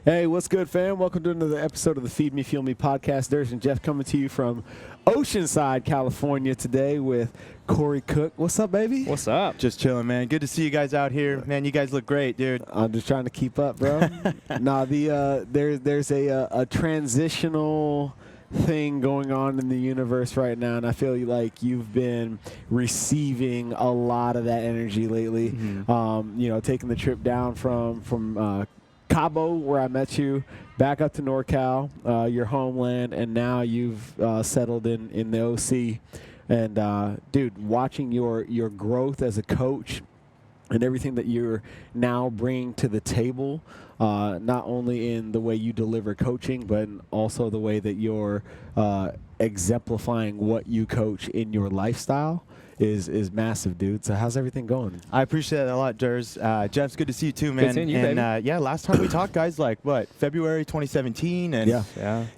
Hey, what's good, fam? Welcome to another episode of the Feed Me, Fuel Me podcast. Durs and Jeff coming to you from Oceanside, California today with Kory Cook. What's up, baby? What's up? Just chilling, man. Good to see you guys out here. Man, you guys look great, dude. I'm just trying to keep up, bro. There's a transitional thing going on in the universe right now, and I feel like you've been receiving a lot of that energy lately. Mm-hmm. Taking the trip down from Cabo, where I met you, back up to NorCal, your homeland, and now you've settled in the OC. And dude, watching your growth as a coach and everything that you're now bringing to the table, not only in the way you deliver coaching, but also the way that you're exemplifying what you coach in your lifestyle is massive, dude. So how's everything going? I appreciate that a lot, Durs. Jeff's good to see you too, man. Good seeing you, and baby. Last time we talked, guys, like what, February 2017, and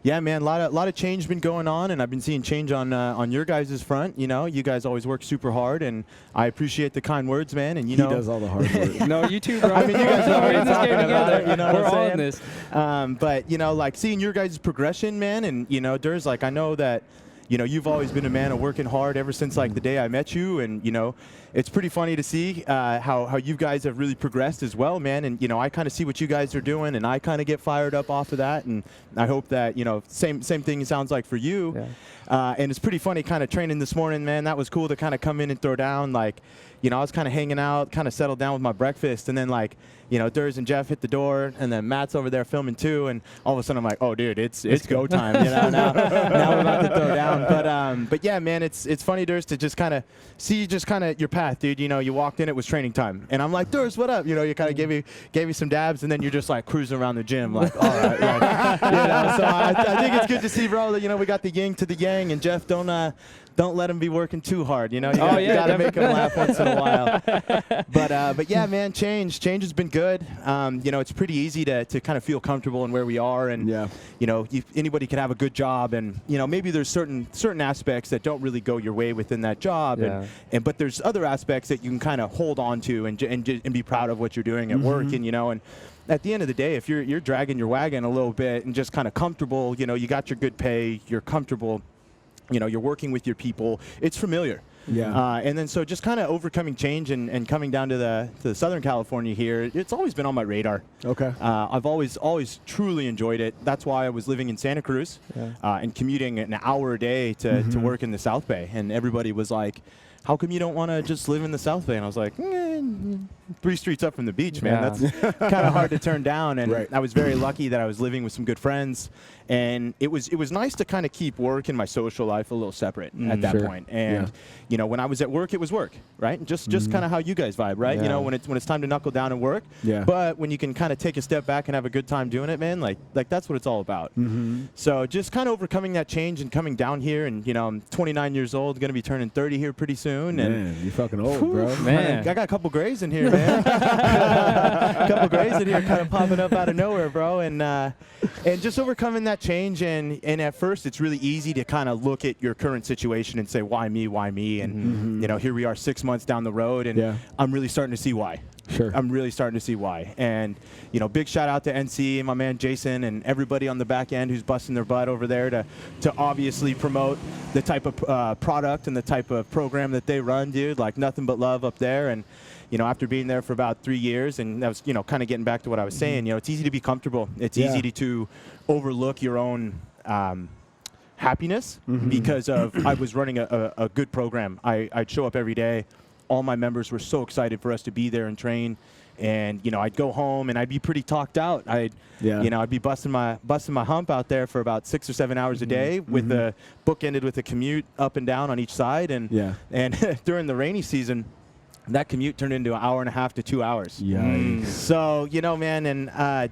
yeah, man, a lot of change been going on, and I've been seeing change on your guys' front. You know, you guys always work super hard, and I appreciate the kind words, man. And he does all the hard work. No, you too, bro. I mean, you guys are already talking about it. You know, we're what I'm all saying? in this. But like seeing your guys' progression, man, and Durs, like I know that. You've always been a man of working hard ever since like the day I met you, and it's pretty funny to see how you guys have really progressed as well, man. And I kind of see what you guys are doing, and I kind of get fired up off of that, and I hope that same thing it sounds like for you. Yeah. And it's pretty funny kind of training this morning, man. That was cool to kind of come in and throw down. Like, I was kind of hanging out, kind of settled down with my breakfast, and then like, Durs and Jeff hit the door, and then Matt's over there filming too, and all of a sudden I'm like, oh, dude, it's go time. Now we're about to throw down. But yeah, man, it's funny, Durs, to just kind of see just kind of your path, dude. You walked in, it was training time, and I'm like, Durs, what up? You kind of gave me some dabs, and then you're just like cruising around the gym, like, all right, like, So I think it's good to see, bro, that we got the yin to the yang, and Jeff, don't let him be working too hard. You gotta make him laugh once in a while. But yeah, man, change has been good. It's pretty easy to kind of feel comfortable in where we are, and anybody can have a good job, and maybe there's certain aspects that don't really go your way within that job, but there's other aspects that you can kind of hold on to and be proud of what you're doing at work, and at the end of the day, if you're dragging your wagon a little bit and just kind of comfortable, you got your good pay, you're comfortable. You're working with your people. It's familiar. Yeah. And then so just kind of overcoming change and coming down to the Southern California here, it's always been on my radar. Okay. I've always truly enjoyed it. That's why I was living in Santa Cruz and commuting an hour a day to work in the South Bay. And everybody was like, how come you don't want to just live in the South Bay? And I was like, 3 streets up from the beach, man. Yeah. That's kind of hard to turn down. And I was very lucky that I was living with some good friends. And it was nice to kind of keep work and my social life a little separate at that point. And when I was at work, it was work, right? Just kind of how you guys vibe, right? Yeah. When it's time to knuckle down and work. Yeah. But when you can kind of take a step back and have a good time doing it, man, like that's what it's all about. So just kind of overcoming that change and coming down here, and I'm 29 years old, gonna be turning 30 here pretty soon. Man, you're fucking old, bro. Man, I got a couple grays in here, man. A couple grays in here, kind of popping up out of nowhere, bro. And just overcoming that change, and at first it's really easy to kind of look at your current situation and say, why me? And here we are 6 months down the road, and I'm really starting to see why. Sure. I'm really starting to see why. And, big shout out to NC and my man Jason and everybody on the back end who's busting their butt over there to obviously promote the type of product and the type of program that they run, dude. Like nothing but love up there. And, after being there for about 3 years, and that was, kind of getting back to what I was saying, it's easy to be comfortable. It's easy to overlook your own happiness because of I was running a good program. I'd show up every day. All my members were so excited for us to be there and train, and I'd go home and I'd be pretty talked out. I'd be busting my hump out there for about 6 or 7 hours a day, with the book ended with a commute up and down on each side, and during the rainy season, that commute turned into an hour and a half to 2 hours. Yikes. So, man, and a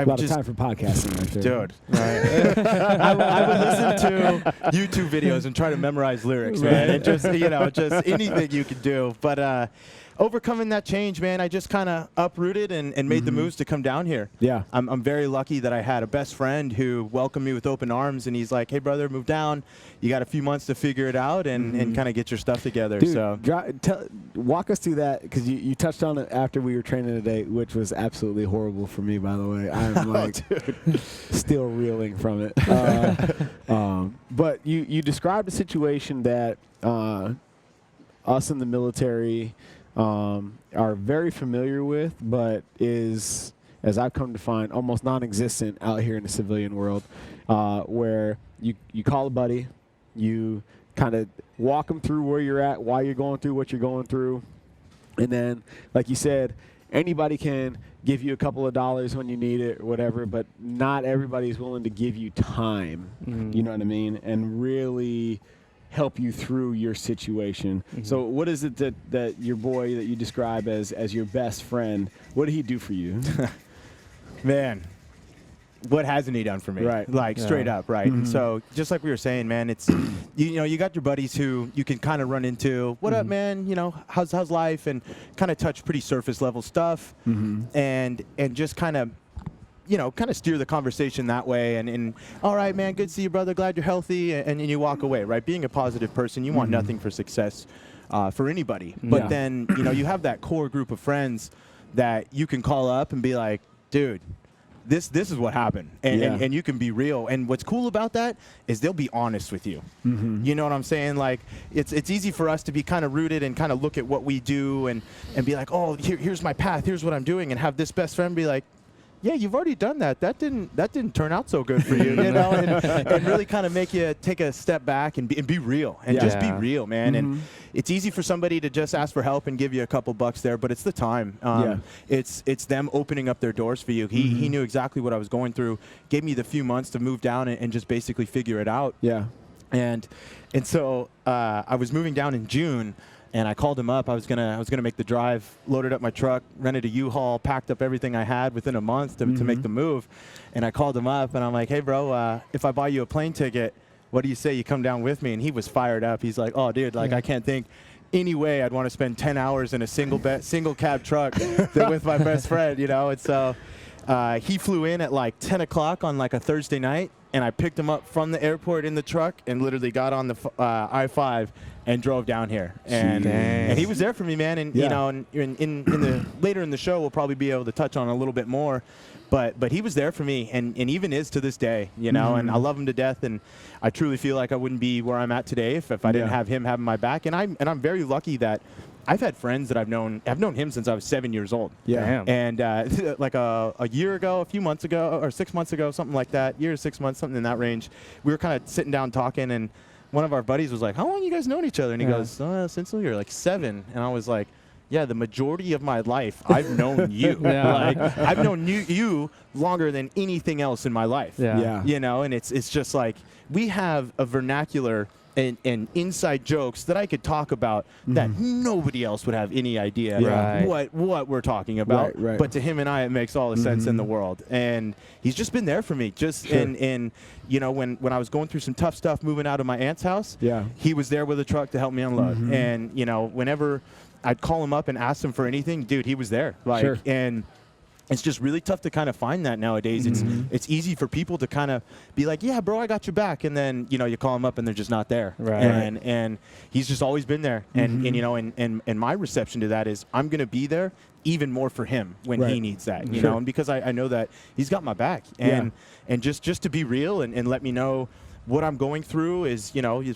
lot of time for podcasting right there. Dude. Right. I would listen to YouTube videos and try to memorize lyrics, man. And just anything you could do. But overcoming that change, man, I just kind of uprooted and made the moves to come down here. Yeah. I'm very lucky that I had a best friend who welcomed me with open arms, and he's like, hey, brother, move down. You got a few months to figure it out and kind of get your stuff together. Dude, so walk us through that, because you touched on it after we were training today, which was absolutely horrible for me, by the way. I'm like still reeling from it. But you described a situation that us in the military are very familiar with, but is, as I've come to find, almost non-existent out here in the civilian world, where you call a buddy, you kind of walk them through where you're at, why you're going through what you're going through, and then, like you said, anybody can give you a couple of dollars when you need it or whatever, but not everybody's willing to give you time, you know what I mean, and really help you through your situation. So what is it that your boy that you describe as your best friend, what did he do for you? Man, what hasn't he done for me? Right. Like, straight up, right? And so, just like we were saying, man, it's, you got your buddies who you can kind of run into, what up, man? You know, how's life? And kind of touch pretty surface level stuff, and just kind of, kind of steer the conversation that way. And all right, man, good to see you, brother. Glad you're healthy. And you walk away, right? Being a positive person, you want nothing for success for anybody. But then, you have that core group of friends that you can call up and be like, dude, this is what happened. And you can be real. And what's cool about that is they'll be honest with you. You know what I'm saying? Like, it's easy for us to be kind of rooted and kind of look at what we do and be like, oh, here's my path. Here's what I'm doing. And have this best friend be like, yeah, you've already done that. That didn't turn out so good for you, and really kind of make you take a step back and be real and just be real, man. And it's easy for somebody to just ask for help and give you a couple bucks there, but it's the time. It's them opening up their doors for you. He knew exactly what I was going through, gave me the few months to move down and just basically figure it out. Yeah. And so I was moving down in June. And I called him up. I was gonna make the drive, loaded up my truck, rented a U-Haul, packed up everything I had within a month to make the move. And I called him up, and I'm like, hey, bro, if I buy you a plane ticket, what do you say you come down with me? And he was fired up. He's like, oh, dude, like I can't think any way I'd want to spend 10 hours in a single cab truck with my best friend, And so he flew in at like 10 o'clock on like a Thursday night. And I picked him up from the airport in the truck and literally got on the I-5 and drove down here. And he was there for me, man. And in the later in the show, we'll probably be able to touch on a little bit more. But he was there for me, and even is to this day, And I love him to death. And I truly feel like I wouldn't be where I'm at today if I didn't have him having my back. And I'm very lucky that I've had friends that I've known him since I was 7 years old. Yeah. And like a year ago, a few months ago, or 6 months ago, something like that, year to 6 months, something in that range, we were kind of sitting down talking, and one of our buddies was like, how long you guys known each other? And he goes, since we were like 7. And I was like, yeah, the majority of my life, I've known you. Like, I've known you longer than anything else in my life. And it's just like, we have a vernacular and inside jokes that I could talk about that nobody else would have any idea what we're talking about. But to him and I, it makes all the sense in the world. And he's just been there for me. And when I was going through some tough stuff moving out of my aunt's house, he was there with a truck to help me unload. And whenever I'd call him up and ask him for anything, dude, he was there. And it's just really tough to kind of find that nowadays. It's easy for people to kind of be like, yeah, bro, I got your back. And then, you call them up and they're just not there. And he's just always been there. And my reception to that is I'm going to be there even more for him when he needs that, and because I know that he's got my back. And just to be real and let me know what I'm going through is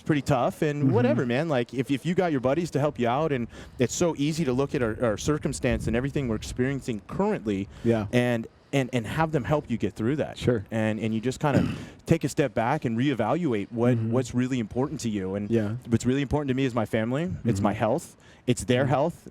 pretty tough and whatever, man. Like if you got your buddies to help you out, and it's so easy to look at our circumstance and everything we're experiencing currently, and have them help you get through that. And you just kind of take a step back and reevaluate what's really important to you. And what's really important to me is my family. It's my health. It's their health,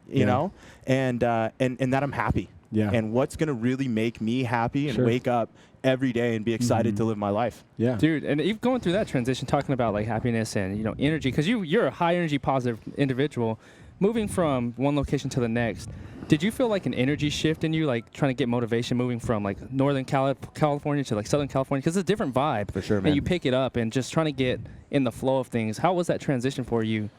and that I'm happy. And what's going to really make me happy and wake up every day and be excited to live my life. Dude, and even going through that transition, talking about like happiness and energy, because you're a high energy positive individual, moving from one location to the next. Did you feel like an energy shift in you, like trying to get motivation moving from like Northern California to like Southern California? Because it's a different vibe. For sure, man. And you pick it up and just trying to get in the flow of things. How was that transition for you?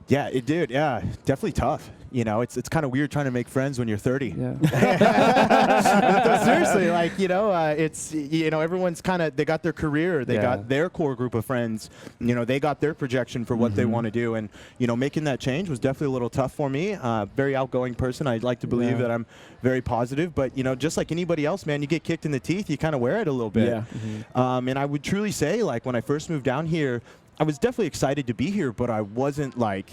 Yeah, it did. Yeah, definitely tough. You know, it's kind of weird trying to make friends when you're 30. Yeah. But seriously, like, you know, it's, you know, everyone's kind of, they got their career, they got their core group of friends, you know, they got their projection for what they want to do. And, you know, making that change was definitely a little tough for me. Very outgoing person. I'd like to believe that I'm very positive, but, you know, just like anybody else, man, you get kicked in the teeth, you kind of wear it a little bit. Yeah. And I would truly say, like, when I first moved down here, I was definitely excited to be here, but I wasn't like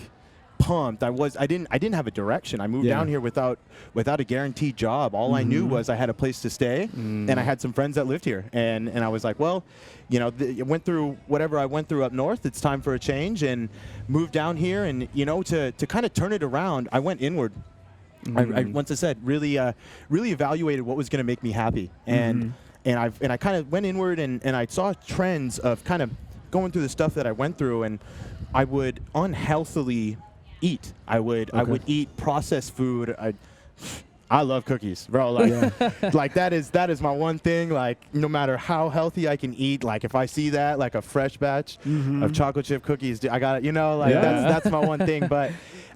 pumped. I didn't have a direction. I moved down here without a guaranteed job. All I knew was I had a place to stay, and I had some friends that lived here. And I was like, well, you know, I went through whatever I went through up north. It's time for a change, and moved down here. And, you know, to kind of turn it around, I went inward. I once I said, really evaluated what was going to make me happy. And I kind of went inward, and I saw trends of kind of going through the stuff that I went through, and I would unhealthily eat. I would eat processed food. I love cookies, bro. Like, like that is my one thing. Like, no matter how healthy I can eat, like if I see that, like a fresh batch of chocolate chip cookies, I got it. You know, like that's my one thing. But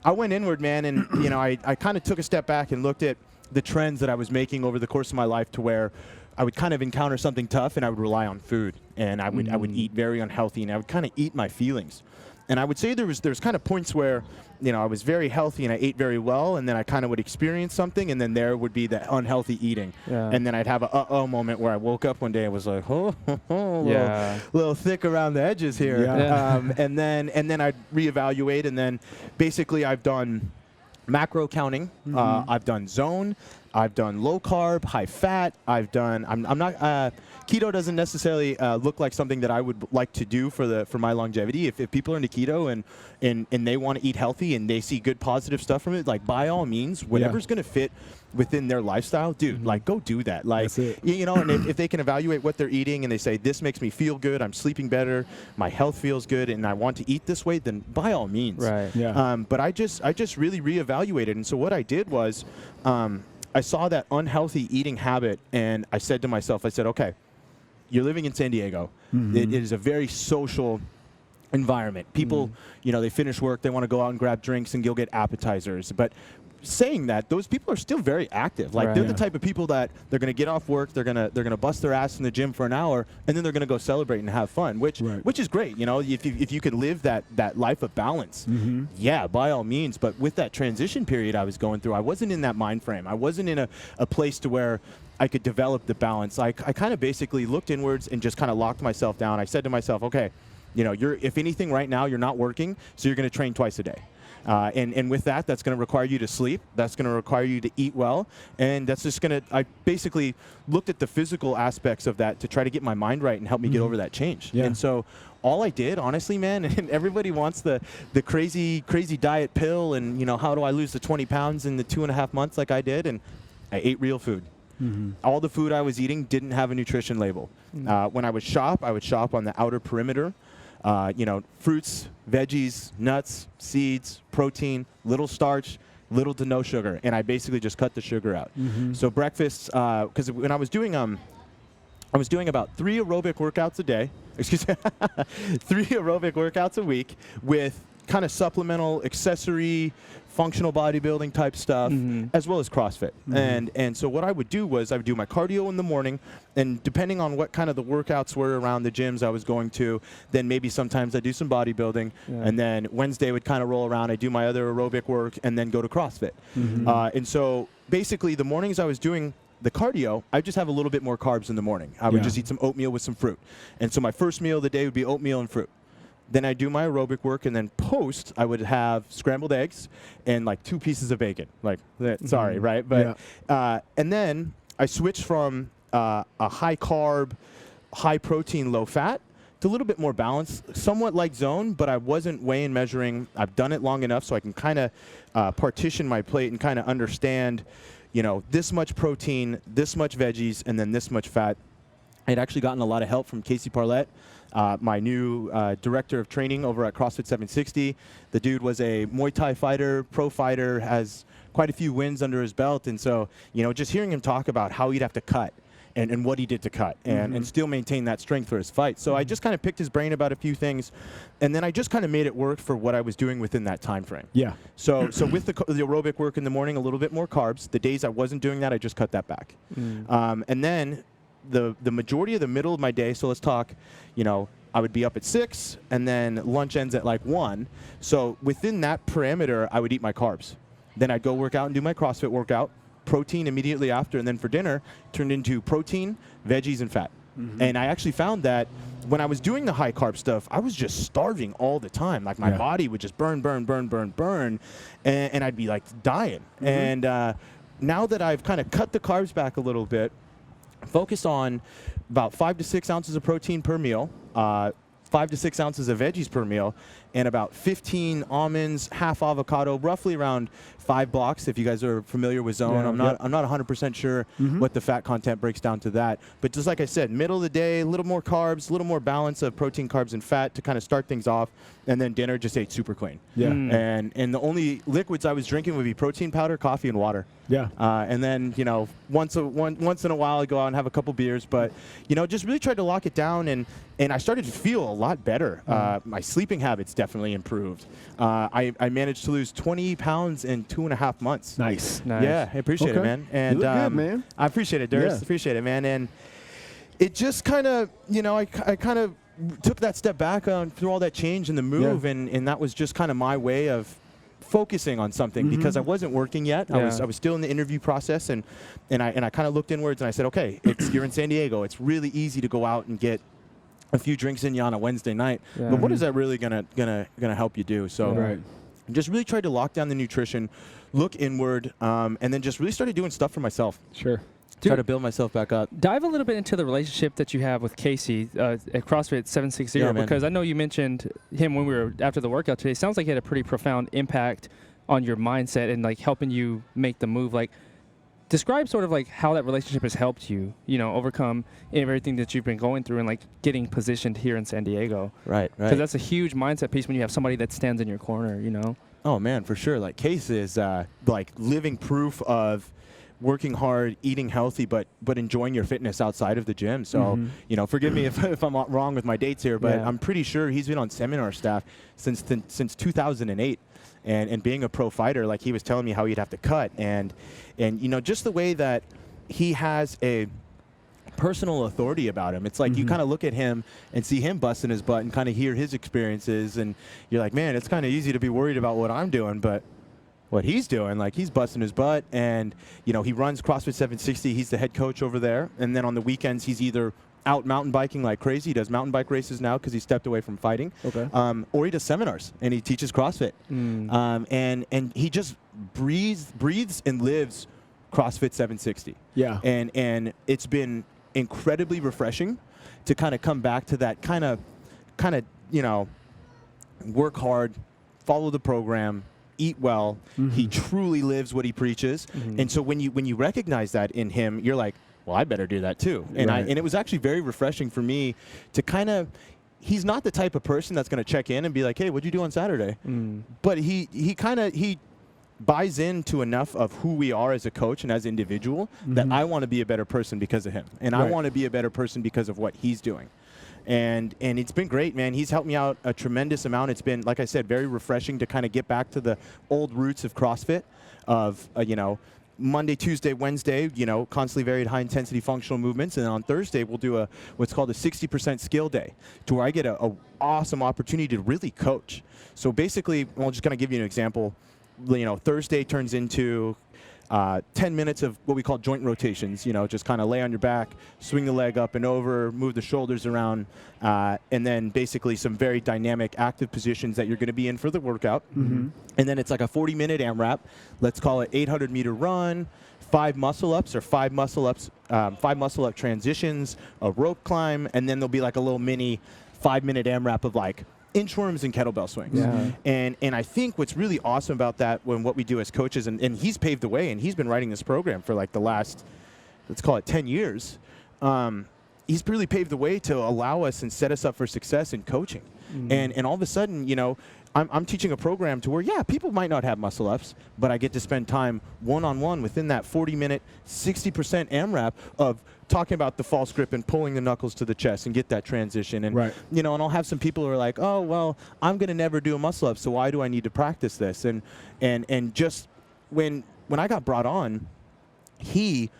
I went inward, man, and you know, I kind of took a step back and looked at the trends that I was making over the course of my life, to where I would kind of encounter something tough, and I would rely on food, and I would eat very unhealthy, and I would kind of eat my feelings. And I would say there's kind of points where, you know, I was very healthy and I ate very well, and then I kind of would experience something, and then there would be the unhealthy eating. And then I'd have a uh-oh moment where I woke up one day and was like, little thick around the edges here. And then I'd reevaluate, and then basically I've done macro counting. I've done zone. I've done low carb, high fat. I've done. I'm not. Keto doesn't necessarily look like something that I would like to do for my longevity. If people are into keto and they want to eat healthy and they see good positive stuff from it, like, by all means, whatever's going to fit within their lifestyle, dude, like, go do that. Like, you know, and if they can evaluate what they're eating and they say, this makes me feel good, I'm sleeping better, my health feels good, and I want to eat this way, then by all means. But I just really reevaluated. And so what I did was, I saw that unhealthy eating habit, and I said to myself, I said, okay, you're living in San Diego. It is a very social environment. People, you know, they finish work, they want to go out and grab drinks and go get appetizers. But saying that, those people are still very active. Like, they're the type of people that they're going to get off work, they're going to bust their ass in the gym for an hour, and then they're going to go celebrate and have fun, which is great. You know, if you could live that life of balance, yeah, by all means. But with that transition period I was going through, I wasn't in that mind frame. I wasn't in a place to where I could develop the balance. I kind of basically looked inwards and just kind of locked myself down. I said to myself, okay, you know, if anything right now, you're not working, so you're going to train twice a day. And with that, that's going to require you to sleep. That's going to require you to eat well. And that's just going to, I basically looked at the physical aspects of that to try to get my mind right and help me get over that change. And so all I did, honestly, man, and everybody wants the crazy diet pill and, you know, how do I lose the 20 pounds in the 2.5 months like I did? And I ate real food. All the food I was eating didn't have a nutrition label. When I would shop on the outer perimeter. You know, fruits, veggies, nuts, seeds, protein, little starch, little to no sugar, and I basically just cut the sugar out. So breakfast, because when I was doing about 3 aerobic workouts a day. Excuse me, 3 aerobic workouts a week with kind of supplemental, accessory, functional bodybuilding type stuff, as well as CrossFit. And so what I would do was I would do my cardio in the morning, and depending on what kind of the workouts were around the gyms I was going to, then maybe sometimes I do some bodybuilding, and then Wednesday would kind of roll around, I do my other aerobic work, and then go to CrossFit. And so basically the mornings I was doing the cardio, I just have a little bit more carbs in the morning. I would just eat some oatmeal with some fruit. And so my first meal of the day would be oatmeal and fruit. Then I do my aerobic work, and then post, I would have scrambled eggs and like 2 pieces of bacon. Like, sorry, right? But and then I switched from a high carb, high protein, low fat to a little bit more balanced, somewhat like zone, but I wasn't weighing, measuring. I've done it long enough so I can kind of partition my plate and kind of understand, you know, this much protein, this much veggies, and then this much fat. I'd actually gotten a lot of help from Casey Parlett, my new director of training over at CrossFit 760. The dude was a Muay Thai fighter, pro fighter, has quite a few wins under his belt. And so, you know, just hearing him talk about how he'd have to cut and what he did to cut and still maintain that strength for his fight. So I just kind of picked his brain about a few things, and then I just kind of made it work for what I was doing within that time frame. Yeah. So with the aerobic work in the morning, a little bit more carbs. The days I wasn't doing that, I just cut that back. And then the majority of the middle of my day, so let's talk, I would be up at 6, and then lunch ends at like 1. So within that parameter, I would eat my carbs. Then I'd go work out and do my CrossFit workout, protein immediately after, and then for dinner, turned into protein, veggies, and fat. And I actually found that when I was doing the high carb stuff, I was just starving all the time. Like my body would just burn, and I'd be like dying. And now that I've kind of cut the carbs back a little bit, focus on about 5 to 6 ounces of protein per meal, 5 to 6 ounces of veggies per meal, and about 15 almonds, half avocado, roughly around 5 blocks. If you guys are familiar with Zone, I'm not 100% sure what the fat content breaks down to that. But just like I said, middle of the day, a little more carbs, a little more balance of protein, carbs, and fat to kind of start things off. And then dinner, just ate super clean. Yeah. And the only liquids I was drinking would be protein powder, coffee, and water. Yeah. And then, once in a while, I go out and have a couple beers. But, just really tried to lock it down. And I started to feel a lot better. My sleeping habits definitely improved. I managed to lose 20 pounds in 2.5 months. Nice. Yeah, I appreciate it, man. And you look good, man. I appreciate it, Durst. Yeah. Appreciate it, man. And it just kind of, I kind of took that step back through all that change and the move, and that was just kind of my way of focusing on something because I wasn't working yet. I was still in the interview process, and I kind of looked inwards and I said, okay, you're in San Diego. It's really easy to go out and get a few drinks in you on a Wednesday night, but what is that really gonna help you do? So just really tried to lock down the nutrition, look inward, and then just really started doing stuff for myself. Sure. Try to build myself back up. Dive a little bit into the relationship that you have with Casey at CrossFit 760, because I know you mentioned him when we were after the workout today. It sounds like he had a pretty profound impact on your mindset and like helping you make the move. Like, describe sort of like how that relationship has helped you, overcome everything that you've been going through and like getting positioned here in San Diego. Right. Because that's a huge mindset piece when you have somebody that stands in your corner, Oh man, for sure. Like Case is like living proof of working hard, eating healthy, but enjoying your fitness outside of the gym. So, forgive me if I'm wrong with my dates here, but I'm pretty sure he's been on seminar staff since 2008. And being a pro fighter, like he was telling me how he'd have to cut. And just the way that he has a personal authority about him. It's like you kind of look at him and see him busting his butt and kind of hear his experiences. And you're like, man, it's kind of easy to be worried about what I'm doing, but what he's doing, like he's busting his butt, and he runs CrossFit 760. He's the head coach over there, and then on the weekends he's either out mountain biking like crazy. He does mountain bike races now because he stepped away from fighting. Okay. Or he does seminars and he teaches CrossFit. And he just breathes and lives CrossFit 760. Yeah. And it's been incredibly refreshing to kind of come back to that kind of work hard, follow the program, eat well. He truly lives what he preaches. And so when you recognize that in him, you're like, well, I better do that too. And and it was actually very refreshing for me to kind of, he's not the type of person that's going to check in and be like, hey, what'd you do on Saturday? But he buys into enough of who we are as a coach and as an individual that I want to be a better person because of him. And I want to be a better person because of what he's doing. And it's been great, man. He's helped me out a tremendous amount. It's been, like I said, very refreshing to kind of get back to the old roots of CrossFit of, Monday, Tuesday, Wednesday, constantly varied high-intensity functional movements. And then on Thursday, we'll do what's called a 60% skill day, to where I get a awesome opportunity to really coach. So basically, I'll just kind of give you an example. Thursday turns into 10 minutes of what we call joint rotations, just kind of lay on your back, swing the leg up and over, move the shoulders around, and then basically some very dynamic active positions that you're going to be in for the workout. And then it's like a 40-minute AMRAP. Let's call it 800-meter run, 5 muscle-ups or 5 muscle-up transitions, a rope climb, and then there'll be like a little mini 5-minute AMRAP of like inchworms and kettlebell swings. And I think what's really awesome about that, when what we do as coaches, and he's paved the way, and he's been writing this program for like the last, let's call it 10 years, he's really paved the way to allow us and set us up for success in coaching. And all of a sudden, I'm teaching a program to where, yeah, people might not have muscle ups, but I get to spend time one-on-one within that 40-minute, 60% AMRAP of talking about the false grip and pulling the knuckles to the chest and get that transition. And, you know, and I'll have some people who are like, oh, well, I'm going to never do a muscle up, so why do I need to practice this? And just when I got brought on, he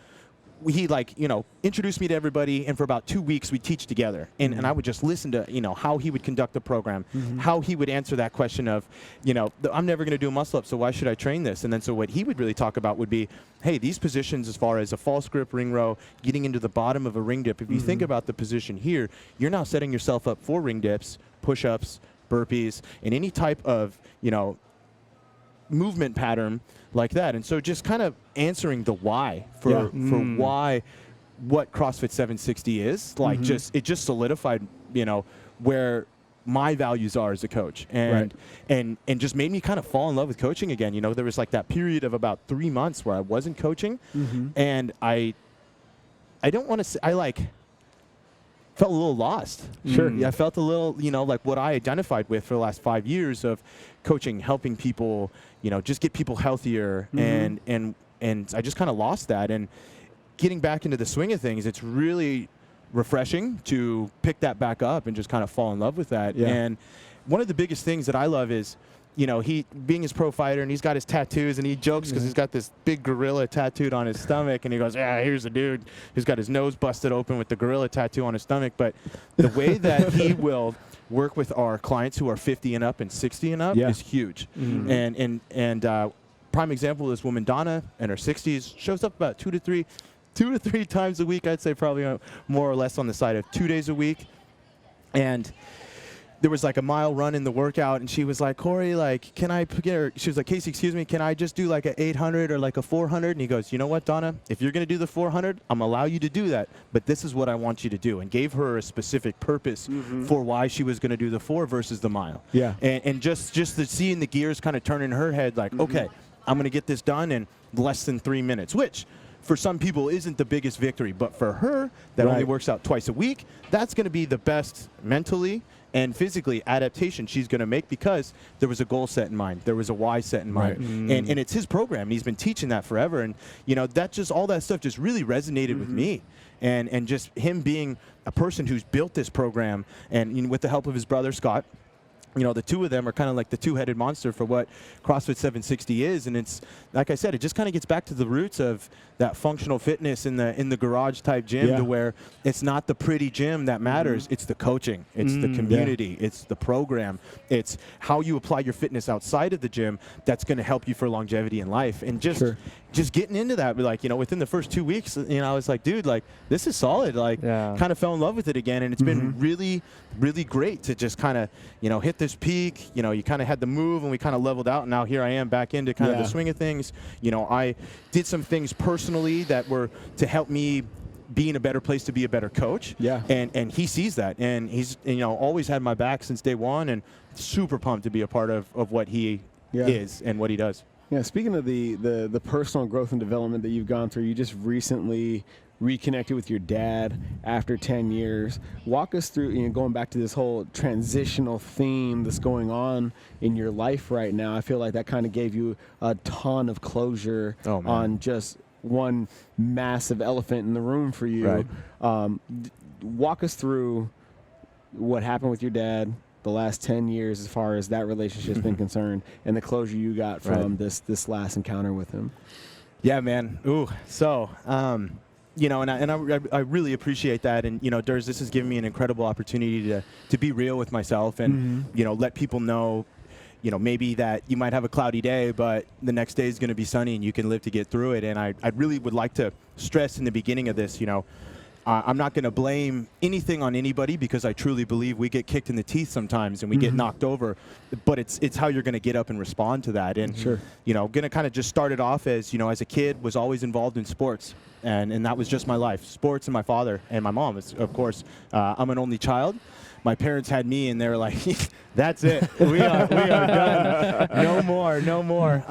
like, you know, introduced me to everybody, and for about 2 weeks we teach together, and I would just listen to, you know, how he would conduct the program, how he would answer that question of, you know, I'm never going to do a muscle up, so why should I train this? And then so what he would really talk about would be, hey, these positions as far as a false grip ring row, getting into the bottom of a ring dip, if you think about the position here, you're now setting yourself up for ring dips, push-ups, burpees, and any type of, you know, movement pattern like that. And so just kind of answering the why for why what CrossFit 760 is, like it just solidified, you know, where my values are as a coach, and just made me kind of fall in love with coaching again. You know, there was like that period of about 3 months where I wasn't coaching, and I don't want to say, I like felt a little lost. Yeah, I felt a little, you know, like what I identified with for the last 5 years of coaching, helping people, you know, just get people healthier, and I just kind of lost that. And getting back into the swing of things, it's really refreshing to pick that back up and just kind of fall in love with that. And one of the biggest things that I love is, you know, he being his pro fighter, and he's got his tattoos, and he jokes because he's got this big gorilla tattooed on his stomach, and he goes, yeah, here's a dude who's got his nose busted open with the gorilla tattoo on his stomach. But the way that he will work with our clients who are 50 and up and 60 and up is huge. And prime example is woman Donna in her 60s, shows up about two to three times a week. I'd say probably more or less on the side of 2 days a week. And there was like a mile run in the workout, and she was like, Kory, like, can I get her? She was like, Casey, excuse me, can I just do like a 800 or like a 400? And he goes, you know what, Donna, if you're going to do the 400, I'm going to allow you to do that, but this is what I want you to do, and gave her a specific purpose for why she was going to do the 4 versus the mile. And just seeing the gears kind of turn in her head, like, okay, I'm going to get this done in less than 3 minutes, which for some people isn't the biggest victory, but for her that only works out twice a week, that's going to be the best mentally and physically adaptation she's going to make, because there was a goal set in mind, there was a why set in mind, and it's his program, and he's been teaching that forever. And you know, that just, all that stuff just really resonated with me, and just him being a person who's built this program, and you know, with the help of his brother Scott, you know, the two of them are kind of like the two-headed monster for what CrossFit 760 is. And it's, like I said, it just kind of gets back to the roots of that functional fitness in the garage type gym, to where it's not the pretty gym that matters. It's the coaching, it's the community, it's the program, it's how you apply your fitness outside of the gym that's going to help you for longevity in life. And just getting into that, like, you know, within the first 2 weeks, you know, I was like, dude, like, this is solid. Like, kind of fell in love with it again. And it's been really, really great to just kind of, you know, hit this peak. You know, you kind of had the move, and we kind of leveled out. And now here I am back into kind of the swing of things. You know, I did some things personally that were to help me be in a better place to be a better coach. And he sees that. And he's, you know, always had my back since day one, and super pumped to be a part of what he is and what he does. Yeah, speaking of the personal growth and development that you've gone through, you just recently reconnected with your dad after 10 years. Walk us through, you know, going back to this whole transitional theme that's going on in your life right now. I feel like that kind of gave you a ton of closure on just one massive elephant in the room for you. Walk us through what happened with your dad the last 10 years as far as that relationship's been concerned, and the closure you got from this last encounter with him. Yeah, man. Ooh, so, you know, and I really appreciate that. And, you know, Durs, this has given me an incredible opportunity to be real with myself and, you know, let people know, you know, maybe that you might have a cloudy day, but the next day is going to be sunny and you can live to get through it. And I really would like to stress in the beginning of this, you know, I'm not going to blame anything on anybody, because I truly believe we get kicked in the teeth sometimes and we get knocked over, but it's how you're going to get up and respond to that. And, you know, going to kind of just start it off as, you know, as a kid, was always involved in sports, and that was just my life, sports, and my father and my mom, of course. I'm an only child. My parents had me, and they were like, that's it. We are done. No more.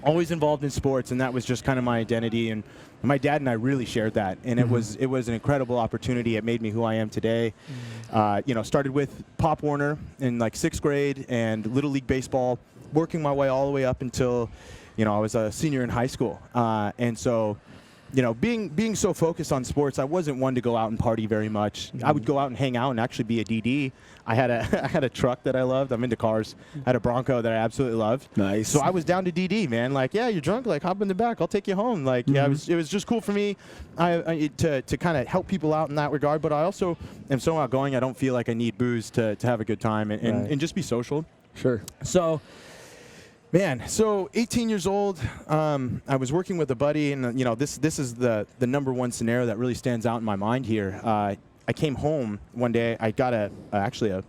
always involved in sports, and that was just kind of my identity. And my dad and I really shared that, and it was an incredible opportunity. It made me who I am today. Started with Pop Warner in like 6th grade and Little League Baseball, working my way all the way up until, I was a senior in high school. And so, being so focused on sports, I wasn't one to go out and party very much. I would go out and hang out and actually be a DD. I had a truck that I loved. I'm into cars. I had a Bronco that I absolutely loved. Nice. So I was down to DD, man. Like, yeah, you're drunk. Like, hop in the back. I'll take you home. Like, yeah, it was just cool for me to kind of help people out in that regard. But I also am so outgoing. I don't feel like I need booze to have a good time and just be social. Sure. So. Man, so 18 years old, I was working with a buddy, and this is the number one scenario that really stands out in my mind here. I came home one day. I got actually a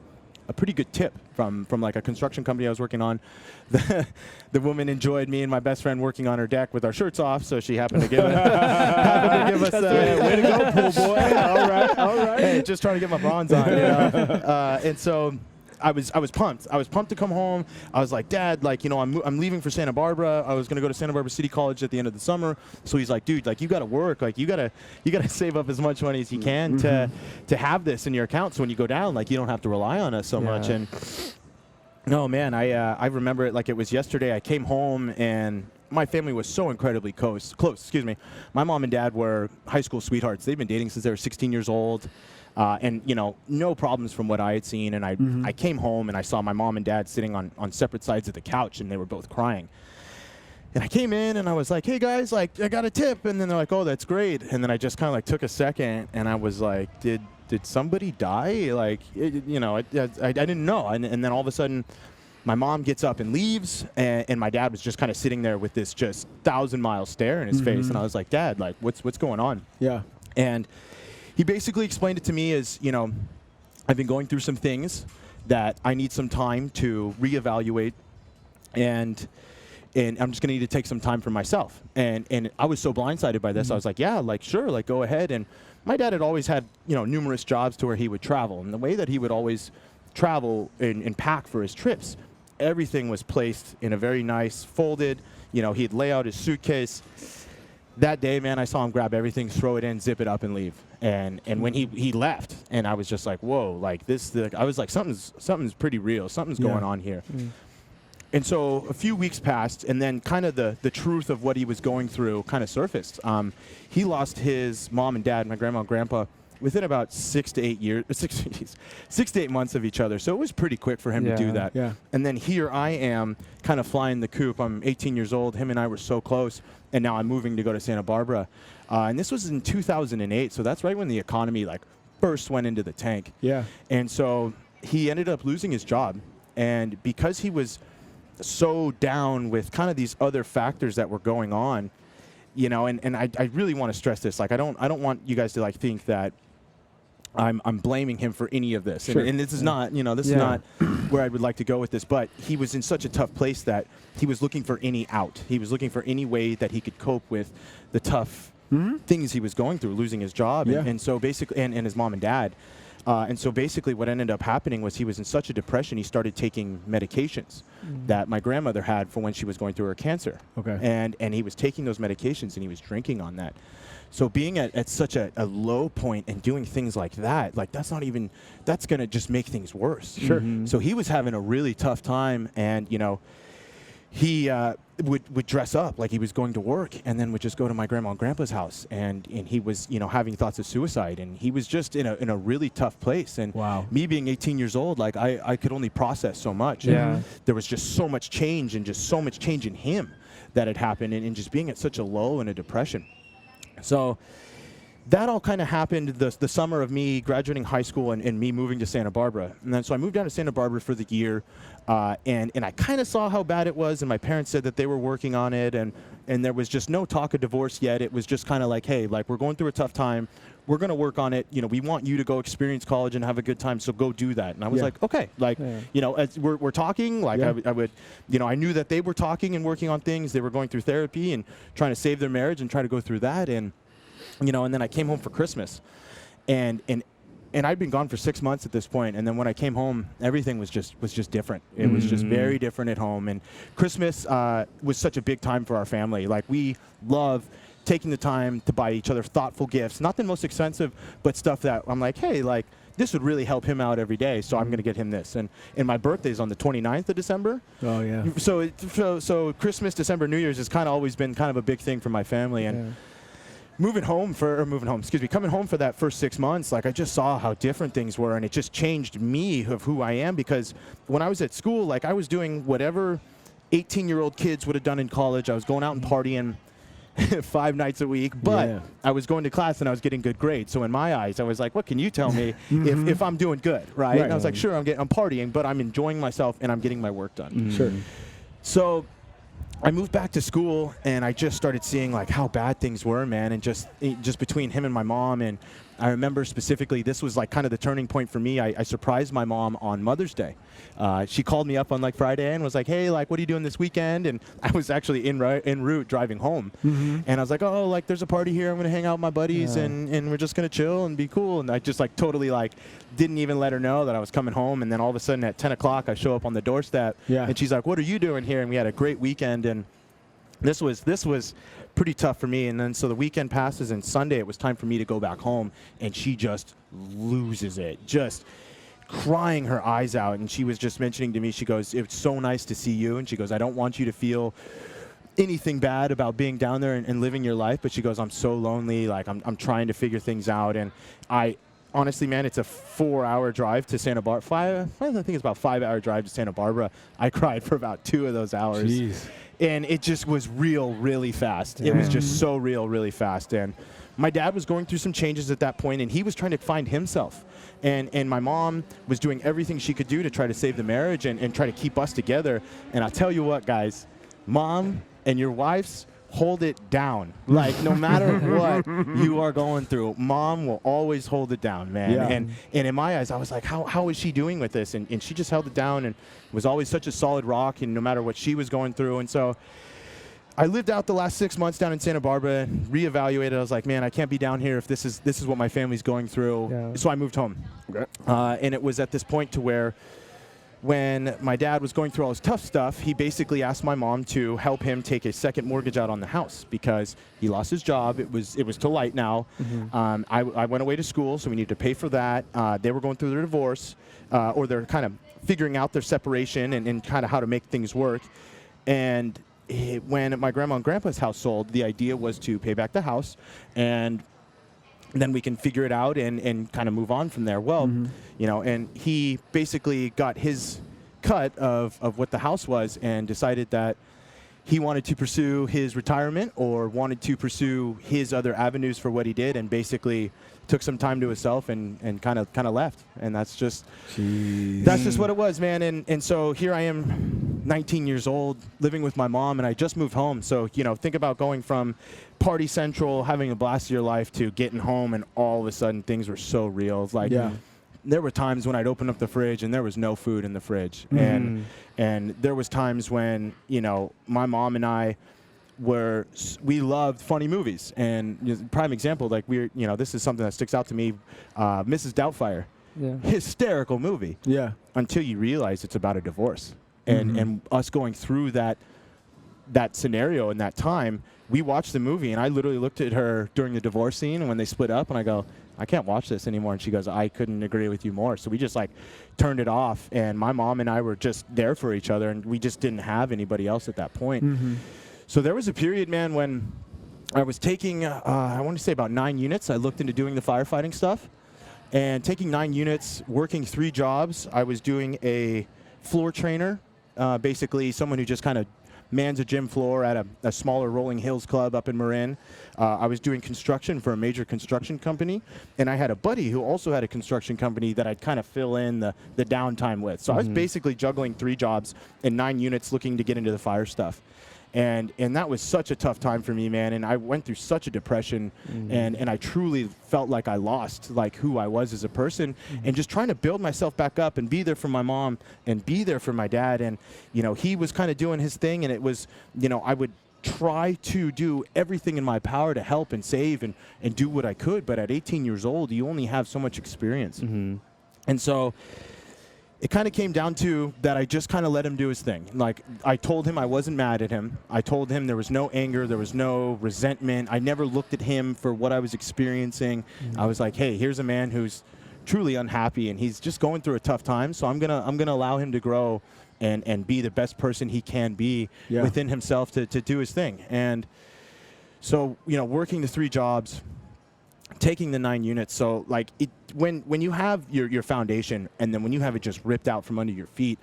pretty good tip from like a construction company I was working on. The woman enjoyed me and my best friend working on her deck with our shirts off, so she happened to give us way to go, pool boy. All right. Hey, just trying to get my bronze on, and so. I was pumped. I was pumped to come home. I was like, Dad, like, I'm leaving for Santa Barbara. I was going to go to Santa Barbara City College at the end of the summer. So he's like, dude, like, you got to work. Like, you got to save up as much money as you can to have this in your account. So when you go down, like, you don't have to rely on us so much. And no, man, I remember it like it was yesterday. I came home and my family was so incredibly close. My mom and dad were high school sweethearts. They've been dating since they were 16 years old. And no problems from what I had seen. And I came home and I saw my mom and dad sitting on separate sides of the couch, and they were both crying. And I came in and I was like, hey guys, like, I got a tip. And then they're like, oh, that's great. And then I just kind of like took a second and I was like, did somebody die? Like, I didn't know. And then all of a sudden my mom gets up and leaves, and my dad was just kind of sitting there with this just 1,000-mile stare in his face. And I was like, Dad, like, what's going on? Yeah. And he basically explained it to me as, I've been going through some things that I need some time to reevaluate, and I'm just going to need to take some time for myself. And I was so blindsided by this. I was like, yeah, like, sure, like, go ahead. And my dad had always had, numerous jobs to where he would travel. And the way that he would always travel and pack for his trips, everything was placed in a very nice folded, he'd lay out his suitcase. That day, man, I saw him grab everything, throw it in, zip it up, and leave. And when he left, and I was just like, whoa, like this. I was like, something's pretty real. Something's going on here. And so a few weeks passed, and then kind of the truth of what he was going through kind of surfaced. He lost his mom and dad, my grandma and grandpa, within about 6 to 8 months of each other. So it was pretty quick for him to do that. Yeah. And then here I am kind of flying the coop. I'm 18 years old. Him and I were so close. And now I'm moving to go to Santa Barbara. And this was in 2008. So that's right when the economy like first went into the tank. Yeah. And so he ended up losing his job. And because he was so down with kind of these other factors that were going on, and I really want to stress this. Like, I don't want you guys to like think that I'm blaming him for any of this. Sure. And this is not, this is not where I would like to go with this, but he was in such a tough place that he was looking for any out. He was looking for any way that he could cope with the tough things he was going through, losing his job. And so basically, and his mom and dad. And so basically what ended up happening was he was in such a depression, he started taking medications that my grandmother had for when she was going through her cancer. Okay. And he was taking those medications and he was drinking on that. So being at such a low point and doing things like that, like that's going to just make things worse. Sure. So he was having a really tough time, and, he would dress up like he was going to work and then would just go to my grandma and grandpa's house, and he was, having thoughts of suicide, and he was just in a really tough place. And wow. Me being 18 years old, like I could only process so much. Yeah. And there was just so much change and just so much change in him that had happened, and just being at such a low and a depression. So that all kind of happened the summer of me graduating high school and me moving to Santa Barbara. And then so I moved down to Santa Barbara for the year, and I kind of saw how bad it was, and my parents said that they were working on it, and there was just no talk of divorce yet. It was just kind of like, hey, like, we're going through a tough time. We're going to work on it. We want you to go experience college and have a good time, so go do that. And I was like, okay, like, as we're talking, like I would, I knew that they were talking and working on things. They were going through therapy and trying to save their marriage and try to go through that. And, and then I came home for Christmas, and and I'd been gone for 6 months at this point, and then when I came home, everything was just different. It was just very different at home. And Christmas was such a big time for our family. Like, we love taking the time to buy each other thoughtful gifts, not the most expensive, but stuff that I'm like, hey, like, this would really help him out every day, so I'm going to get him this. And my birthday's on the 29th of December. Oh, yeah. So Christmas, December, New Year's has kind of always been kind of a big thing for my family. And coming home for that first 6 months, like, I just saw how different things were, and it just changed me of who I am, because when I was at school, like, I was doing whatever 18-year-old kids would have done in college. I was going out and partying 5 nights a week, but I was going to class and I was getting good grades. So in my eyes, I was like, what can you tell me if I'm doing good, right? And I was like, sure, I'm partying, but I'm enjoying myself and I'm getting my work done. Sure. So I moved back to school, and I just started seeing, like, how bad things were, man, and just between him and my mom. And I remember specifically, this was like kind of the turning point for me. I surprised my mom on Mother's Day. She called me up on like Friday and was like, hey, like, what are you doing this weekend? And I was actually en route driving home. And I was like, oh, like, there's a party here. I'm going to hang out with my buddies, and we're just going to chill and be cool. And I just, like, totally, like, didn't even let her know that I was coming home. And then all of a sudden at 10 o'clock, I show up on the doorstep. And she's like, what are you doing here? And we had a great weekend. And this was pretty tough for me. And then so the weekend passes, and Sunday it was time for me to go back home, and she just loses it, just crying her eyes out. And she was just mentioning to me, she goes, it's so nice to see you. And she goes, I don't want you to feel anything bad about being down there and living your life, but she goes, I'm so lonely, like, I'm trying to figure things out. And I honestly, man, it's a 4-hour drive to Santa Barbara. I think it's about 5-hour drive to Santa Barbara. I cried for about 2 of those hours. Jeez. And it just was really fast. It was just so really fast. And my dad was going through some changes at that point, and he was trying to find himself. And my mom was doing everything she could do to try to save the marriage and try to keep us together. And I'll tell you what, guys, Mom and your wives, hold it down. Like, no matter what you are going through, Mom will always hold it down, man. And in my eyes, I was like, how is she doing with this? And she just held it down and was always such a solid rock, and no matter what she was going through. And so I lived out the last 6 months down in Santa Barbara, reevaluated. I was like, man, I can't be down here if this is what my family's going through. So I moved home. And it was at this point to where, when my dad was going through all his tough stuff, he basically asked my mom to help him take a second mortgage out on the house because he lost his job. It was too late now. I went away to school, so we needed to pay for that. They were going through their divorce, or they're kind of figuring out their separation and kind of how to make things work. And when my grandma and grandpa's house sold, the idea was to pay back the house, and then we can figure it out and kind of move on from there. Well, you know, and he basically got his cut of what the house was and decided that he wanted to pursue his retirement or wanted to pursue his other avenues for what he did, and basically took some time to himself and kind of left. And that's just what it was, man. And so here I am, 19 years old, living with my mom, and I just moved home. So, you know, think about going from party central, having a blast of your life, to getting home, and all of a sudden things were so real. It's like, there were times when I'd open up the fridge and there was no food in the fridge. And there was times when, you know, my mom and I we loved funny movies. And, you know, prime example, like, this is something that sticks out to me, Mrs. Doubtfire. Hysterical movie. Until you realize it's about a divorce. And us going through that scenario in that time, we watched the movie, and I literally looked at her during the divorce scene and when they split up, and I go, I can't watch this anymore. And she goes, I couldn't agree with you more. So we just, like, turned it off, and my mom and I were just there for each other, and we just didn't have anybody else at that point. So there was a period, man, when I was taking, I want to say about 9 units. I looked into doing the firefighting stuff, and taking 9 units, working 3 jobs. I was doing a floor trainer, basically someone who just kind of mans a gym floor at a smaller Rolling Hills club up in Marin. I was doing construction for a major construction company, and I had a buddy who also had a construction company that I'd kind of fill in the downtime with. So I was basically juggling 3 jobs and 9 units, looking to get into the fire stuff. And that was such a tough time for me, man. And I went through such a depression, and I truly felt like I lost, like, who I was as a person, and just trying to build myself back up and be there for my mom and be there for my dad. And, you know, he was kind of doing his thing, and it was, you know, I would try to do everything in my power to help and save and do what I could. But at 18 years old, you only have so much experience. Mm-hmm. And so it kind of came down to that I just kind of let him do his thing. Like, I told him I wasn't mad at him. I told him there was no anger. There was no resentment. I never looked at him for what I was experiencing. Mm-hmm. I was like, hey, here's a man who's truly unhappy, and he's just going through a tough time. So I'm gonna allow him to grow and be the best person he can be within himself to do his thing. And so, you know, working the 3 jobs, taking the 9 units. So like when you have your foundation, and then when you have it just ripped out from under your feet,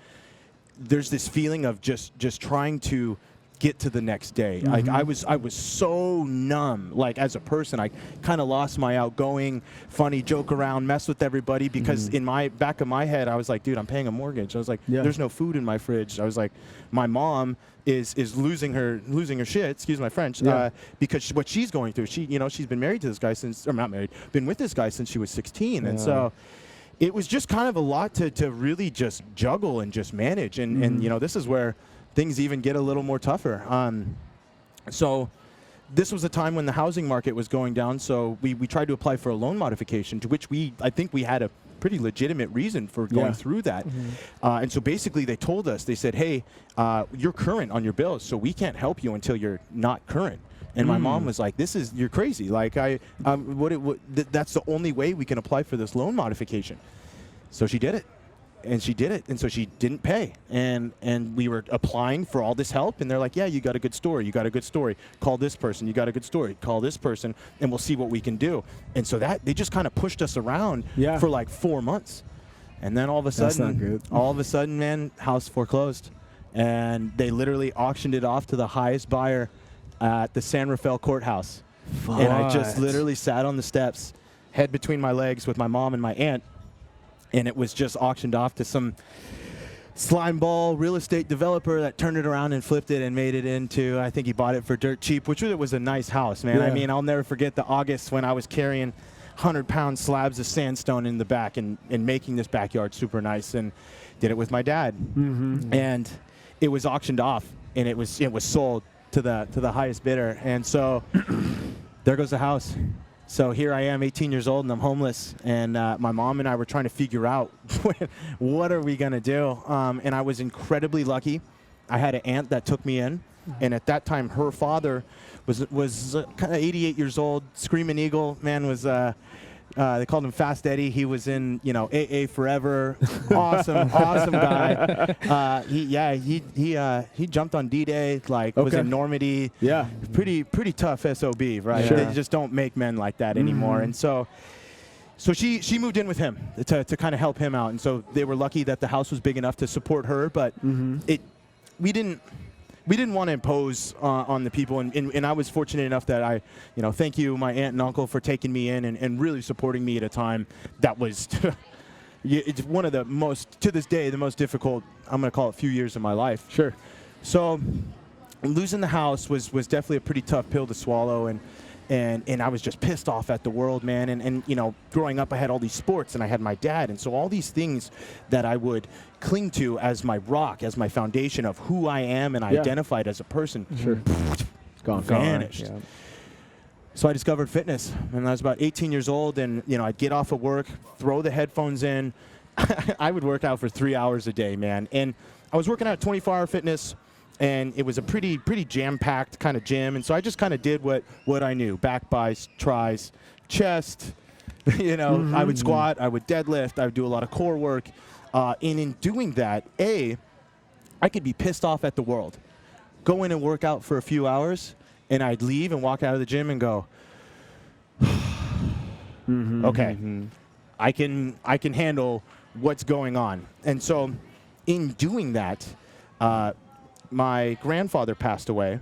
there's this feeling of just trying to get to the next day. Mm-hmm. Like I was so numb. Like as a person, I kind of lost my outgoing, funny, joke around, mess with everybody, because in my back of my head, I was like, dude, I'm paying a mortgage. I was like, there's no food in my fridge. I was like, my mom is losing her shit, excuse my French, because what she's going through. She's been married to this guy since, or not married, been with this guy since she was 16. And so it was just kind of a lot to really just juggle and just manage. And you know, this is where things even get a little more tougher. So this was a time when the housing market was going down, so we tried to apply for a loan modification, to which I think we had a pretty legitimate reason for going through that. And so basically they told us, they said, hey, you're current on your bills, so we can't help you until you're not current. And my mom was like, you're crazy. Like, that's the only way we can apply for this loan modification. So she did it. And she did it, and so she didn't pay. And we were applying for all this help, and they're like, yeah, you got a good story. You got a good story. Call this person. You got a good story. Call this person, and we'll see what we can do. And so that they just kind of pushed us around for like 4 months. And then all of a sudden, man, house foreclosed. And they literally auctioned it off to the highest buyer at the San Rafael courthouse. And I just literally sat on the steps, head between my legs with my mom and my aunt, and it was just auctioned off to some slime ball real estate developer that turned it around and flipped it and made it into, I think he bought it for dirt cheap, which was a nice house, man. I mean, I'll never forget the August when I was carrying 100-pound slabs of sandstone in the back and making this backyard super nice, and did it with my dad. And it was auctioned off, and it was sold to the highest bidder. And so there goes the house. So here I am, 18 years old, and I'm homeless. And my mom and I were trying to figure out what are we going to do. And I was incredibly lucky. I had an aunt that took me in. And at that time, her father was kind of 88 years old, screaming eagle. Man was, they called him Fast Eddie. He was in, AA forever. Awesome guy. He jumped on D-Day, was in Normandy. Yeah. Pretty tough SOB, right? Sure. They just don't make men like that anymore. And so she moved in with him to kind of help him out. And so they were lucky that the house was big enough to support her, but we didn't want to impose on the people, and I was fortunate enough that thank you, my aunt and uncle, for taking me in and really supporting me at a time that was, it's one of the most, to this day, the most difficult, I'm going to call it, few years of my life. Sure. So losing the house was definitely a pretty tough pill to swallow, and I was just pissed off at the world, man. And growing up, I had all these sports, and I had my dad, and so all these things that I would cling to as my rock, as my foundation of who I am and identified as a person, vanished. Yeah. So I discovered fitness, and I was about 18 years old, and I'd get off of work, throw the headphones in. I would work out for 3 hours a day, man. And I was working out at 24-hour fitness. And it was a pretty jam-packed kind of gym. And so I just kind of did what I knew. Back, bis, tris, chest. I would squat, I would deadlift, I would do a lot of core work. And in doing that, I could be pissed off at the world. Go in and work out for a few hours, and I'd leave and walk out of the gym and go, okay, I can handle what's going on. And so in doing that, my grandfather passed away,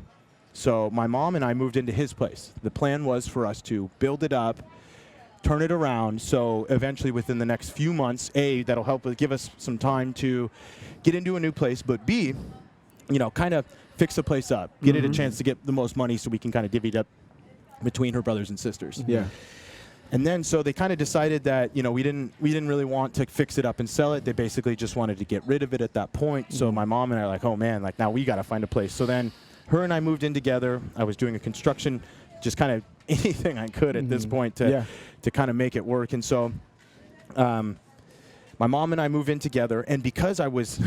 so my mom and I moved into his place. The plan was for us to build it up, turn it around, so eventually within the next few months, that'll help give us some time to get into a new place, but B, kind of fix the place up, get it a chance to get the most money so we can kind of divvy it up between her brothers and sisters. Yeah. And then so they kind of decided that we didn't really want to fix it up and sell it. They basically just wanted to get rid of it at that point. So my mom and I are like, oh man, now we got to find a place. So then her and I moved in together. I was doing a construction, just kind of anything I could at this point to kind of make it work. And so my mom and I moved in together, and because I was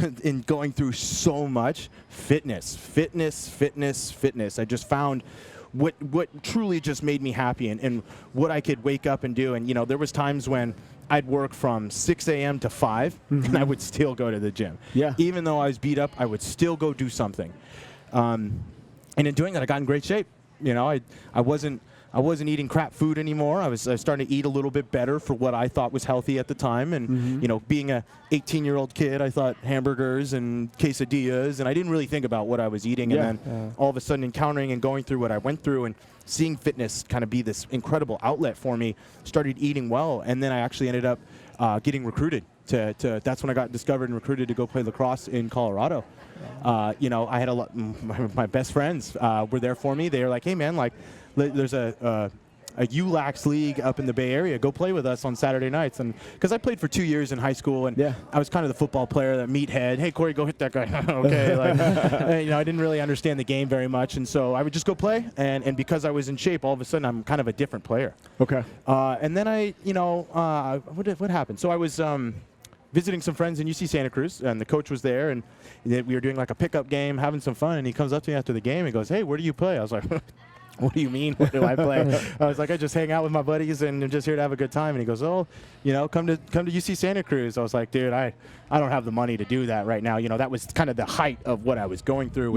going through so much fitness, I just found what truly just made me happy and what I could wake up and do. And, you know, there was times when I'd work from 6 a.m. to 5, and I would still go to the gym. Yeah. Even though I was beat up, I would still go do something. And in doing that, I got in great shape. You know, I wasn't eating crap food anymore. I was starting to eat a little bit better for what I thought was healthy at the time. And, you know, being a 18-year-old kid, I thought hamburgers and quesadillas, and I didn't really think about what I was eating. And then all of a sudden encountering and going through what I went through and seeing fitness kind of be this incredible outlet for me, started eating well. And then I actually ended up getting recruited to that's when I got discovered and recruited to go play lacrosse in Colorado. You know, I had a lot, my best friends were there for me. They were like, hey, man, like, there's a ULAX league up in the Bay Area. Go play with us on Saturday nights. And because I played for 2 years in high school, and I was kind of the football player, that meathead. Hey, Kory, go hit that guy. Okay. Like, and, you know, I didn't really understand the game very much. And so I would just go play. And because I was in shape, all of a sudden I'm kind of a different player. Okay. And then I, you know, what happened? So I was visiting some friends in UC Santa Cruz, and the coach was there, and we were doing like a pickup game, having some fun. And he comes up to me after the game and goes, hey, where do you play? I was like, what do you mean, where do I play? I was like, I just hang out with my buddies and I'm just here to have a good time. And he goes, oh, you know, come to UC Santa Cruz. I was like, dude, I don't have the money to do that right now. You know, that was kind of the height of what I was going through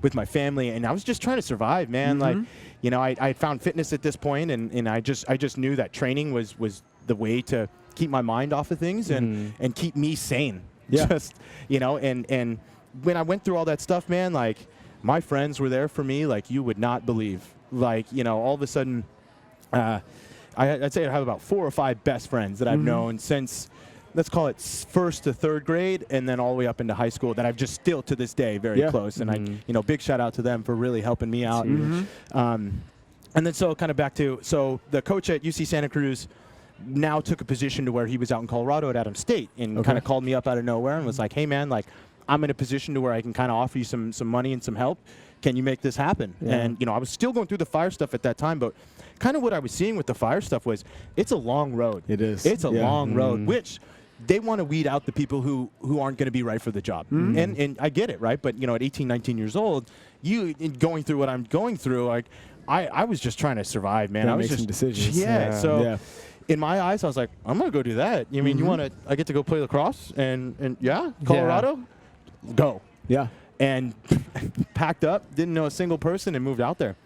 with my family. And I was just trying to survive, man. Like, you know, I found fitness at this point, and I just knew that training was the way to keep my mind off of things and keep me sane. Just, you know, and when I went through all that stuff, man, like, my friends were there for me like you would not believe. Like, you know, all of a sudden, I'd say I have about 4 or 5 best friends that I've known since, let's call it 1st to 3rd grade, and then all the way up into high school that I've just still to this day very close. And I, you know, big shout out to them for really helping me out. And then so kind of back to, so the coach at UC Santa Cruz now took a position to where he was out in Colorado at Adams State, and kind of called me up out of nowhere and was like, hey, man, like, I'm in a position to where I can kind of offer you some money and some help. Can you make this happen? And, you know, I was still going through the fire stuff at that time, but kind of what I was seeing with the fire stuff was it's a long road. It is. It's a long road, which they want to weed out the people who aren't going to be right for the job. And I get it, right? But, you know, at 18, 19 years old, going through what I'm going through, like, I was just trying to survive, man. I was just decisions. So in my eyes, I was like, I'm going to go do that. You mean, I get to go play lacrosse and Colorado? Go. Yeah. And packed up, didn't know a single person, and moved out there.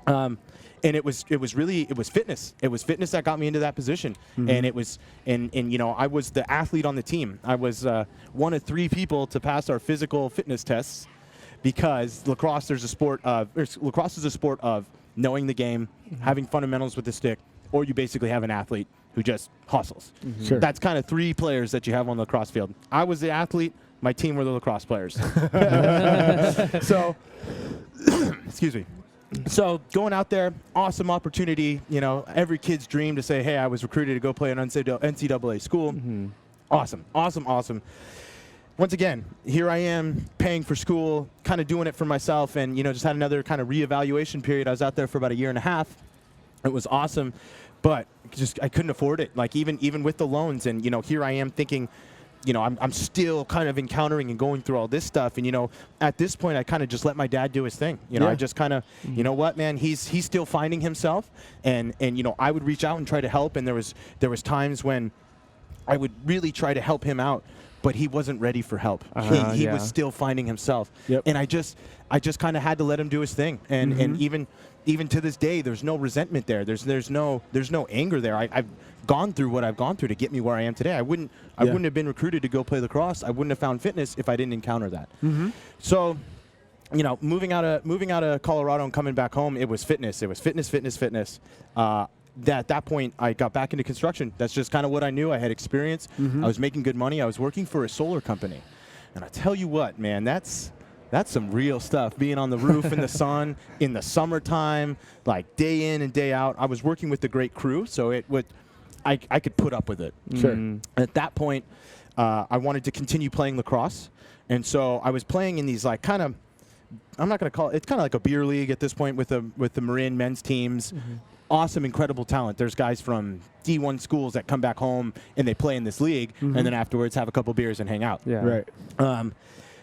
And it was fitness. It was fitness that got me into that position. And it was, and you know, I was the athlete on the team. I was one of 3 people to pass our physical fitness tests, because lacrosse is a sport of knowing the game, having fundamentals with the stick, or you basically have an athlete who just hustles. Sure. That's kind of 3 players that you have on the lacrosse field. I was the athlete. My team were the lacrosse players. So, excuse me. So going out there, awesome opportunity. You know, every kid's dream to say, hey, I was recruited to go play an NCAA school. Awesome. Once again, here I am paying for school, kind of doing it for myself, and, you know, just had another kind of reevaluation period. I was out there for about 1.5 years. It was awesome, but just I couldn't afford it. Like, even with the loans, and, you know, here I am thinking, you know, I'm still kind of encountering and going through all this stuff. And, you know, at this point, I kind of just let my dad do his thing. You know, I just kind of, you know what, man, he's still finding himself. And, you know, I would reach out and try to help. And there was times when I would really try to help him out, but he wasn't ready for help. He was still finding himself. And I just kind of had to let him do his thing. And even to this day, there's no resentment there. There's no anger there. I've gone through what I've gone through to get me where I am today. I wouldn't have been recruited to go play lacrosse. I wouldn't have found fitness if I didn't encounter that. So, you know, moving out of Colorado and coming back home, it was fitness. It was fitness. At that point, I got back into construction. That's just kind of what I knew. I had experience. I was making good money. I was working for a solar company. And I tell you what, man, that's some real stuff. Being on the roof in the sun in the summertime, like day in and day out. I was working with a great crew, so I could put up with it. Sure. At that point, I wanted to continue playing lacrosse, and so I was playing in these like kind of I'm not going to call it. It's kind of like a beer league at this point with the Marin men's teams. Awesome, incredible talent. There's guys from D1 schools that come back home and they play in this league, and then afterwards have a couple beers and hang out. Yeah. Right.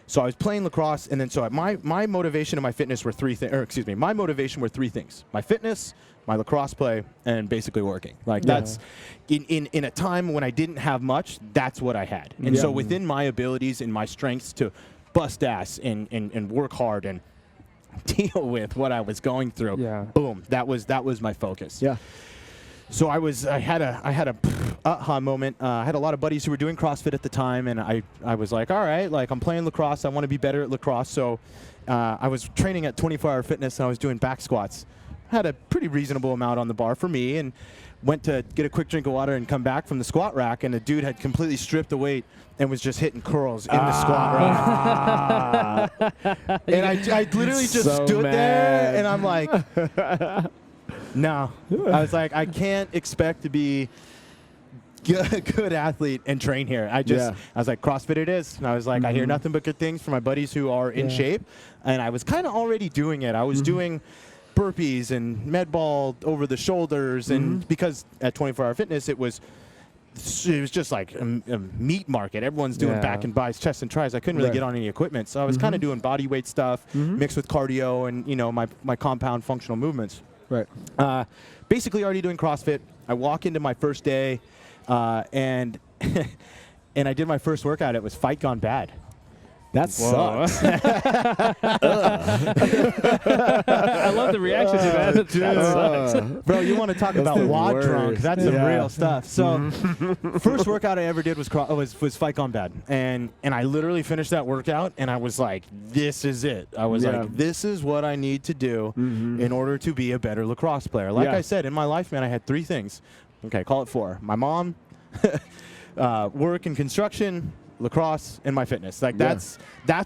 So I was playing lacrosse, and then so my motivation and my fitness were three things. Or excuse me, my motivation were three things: my fitness, my lacrosse play, and basically working. Like that's in a time when I didn't have much. That's what I had. And so within my abilities and my strengths to bust ass and work hard and deal with what I was going through. Boom. That was my focus. Yeah. So I had a aha moment. I had a lot of buddies who were doing CrossFit at the time, and I was like, all right, like I'm playing lacrosse. I want to be better at lacrosse. So I was training at 24 Hour Fitness, and I was doing back squats. Had a pretty reasonable amount on the bar for me, and went to get a quick drink of water and come back from the squat rack, and the dude had completely stripped the weight and was just hitting curls in the squat rack. And I literally just stood there, and I'm like, no. I was like, I can't expect to be good athlete and train here. I was like, CrossFit it is. And I was like, I hear nothing but good things from my buddies who are in shape, and I was kind of already doing it. I was doing burpees and med ball over the shoulders, and because at 24 Hour Fitness it was just like a meat market. Everyone's doing back and bis, chest and tris. I couldn't really get on any equipment, so I was kind of doing body weight stuff mixed with cardio and my compound functional movements. Right. Basically already doing CrossFit. I walk into my first day, and and I did my first workout. It was Fight Gone Bad. That sucks. I love the reaction to that. That sucks. Bro, you want to talk about WOD drunk? That's some real stuff. So, first workout I ever did was Fight Gone Bad, and I literally finished that workout, and I was like, "This is it." I was like, "This is what I need to do in order to be a better lacrosse player." Like I said, in my life, man, I had three things. Okay, call it four: my mom, work and construction, lacrosse, and my fitness. Like that's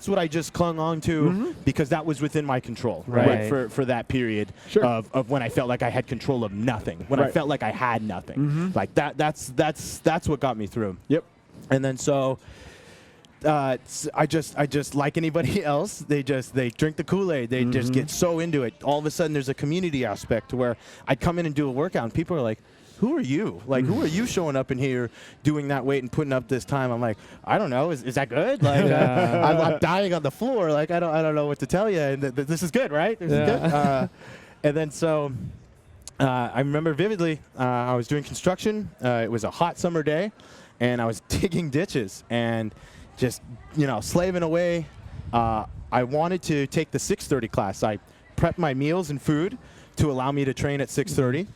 what I just clung on to because that was within my control, right? For that period of when I felt like I had control of nothing, when I felt like I had nothing. Like that's what got me through. Yep. And then so I just like anybody else, they drink the Kool-Aid. They just get so into it. All of a sudden there's a community aspect to where I'd come in and do a workout and people are like, who are you? Like, who are you showing up in here doing that weight and putting up this time? I'm like, I don't know. Is that good? Like, I'm dying on the floor. Like, I don't know what to tell you. And this is good, right? This is good. And then so I remember vividly, I was doing construction. It was a hot summer day, and I was digging ditches and just, slaving away. I wanted to take the 6:30 class. I prepped my meals and food to allow me to train at 6:30.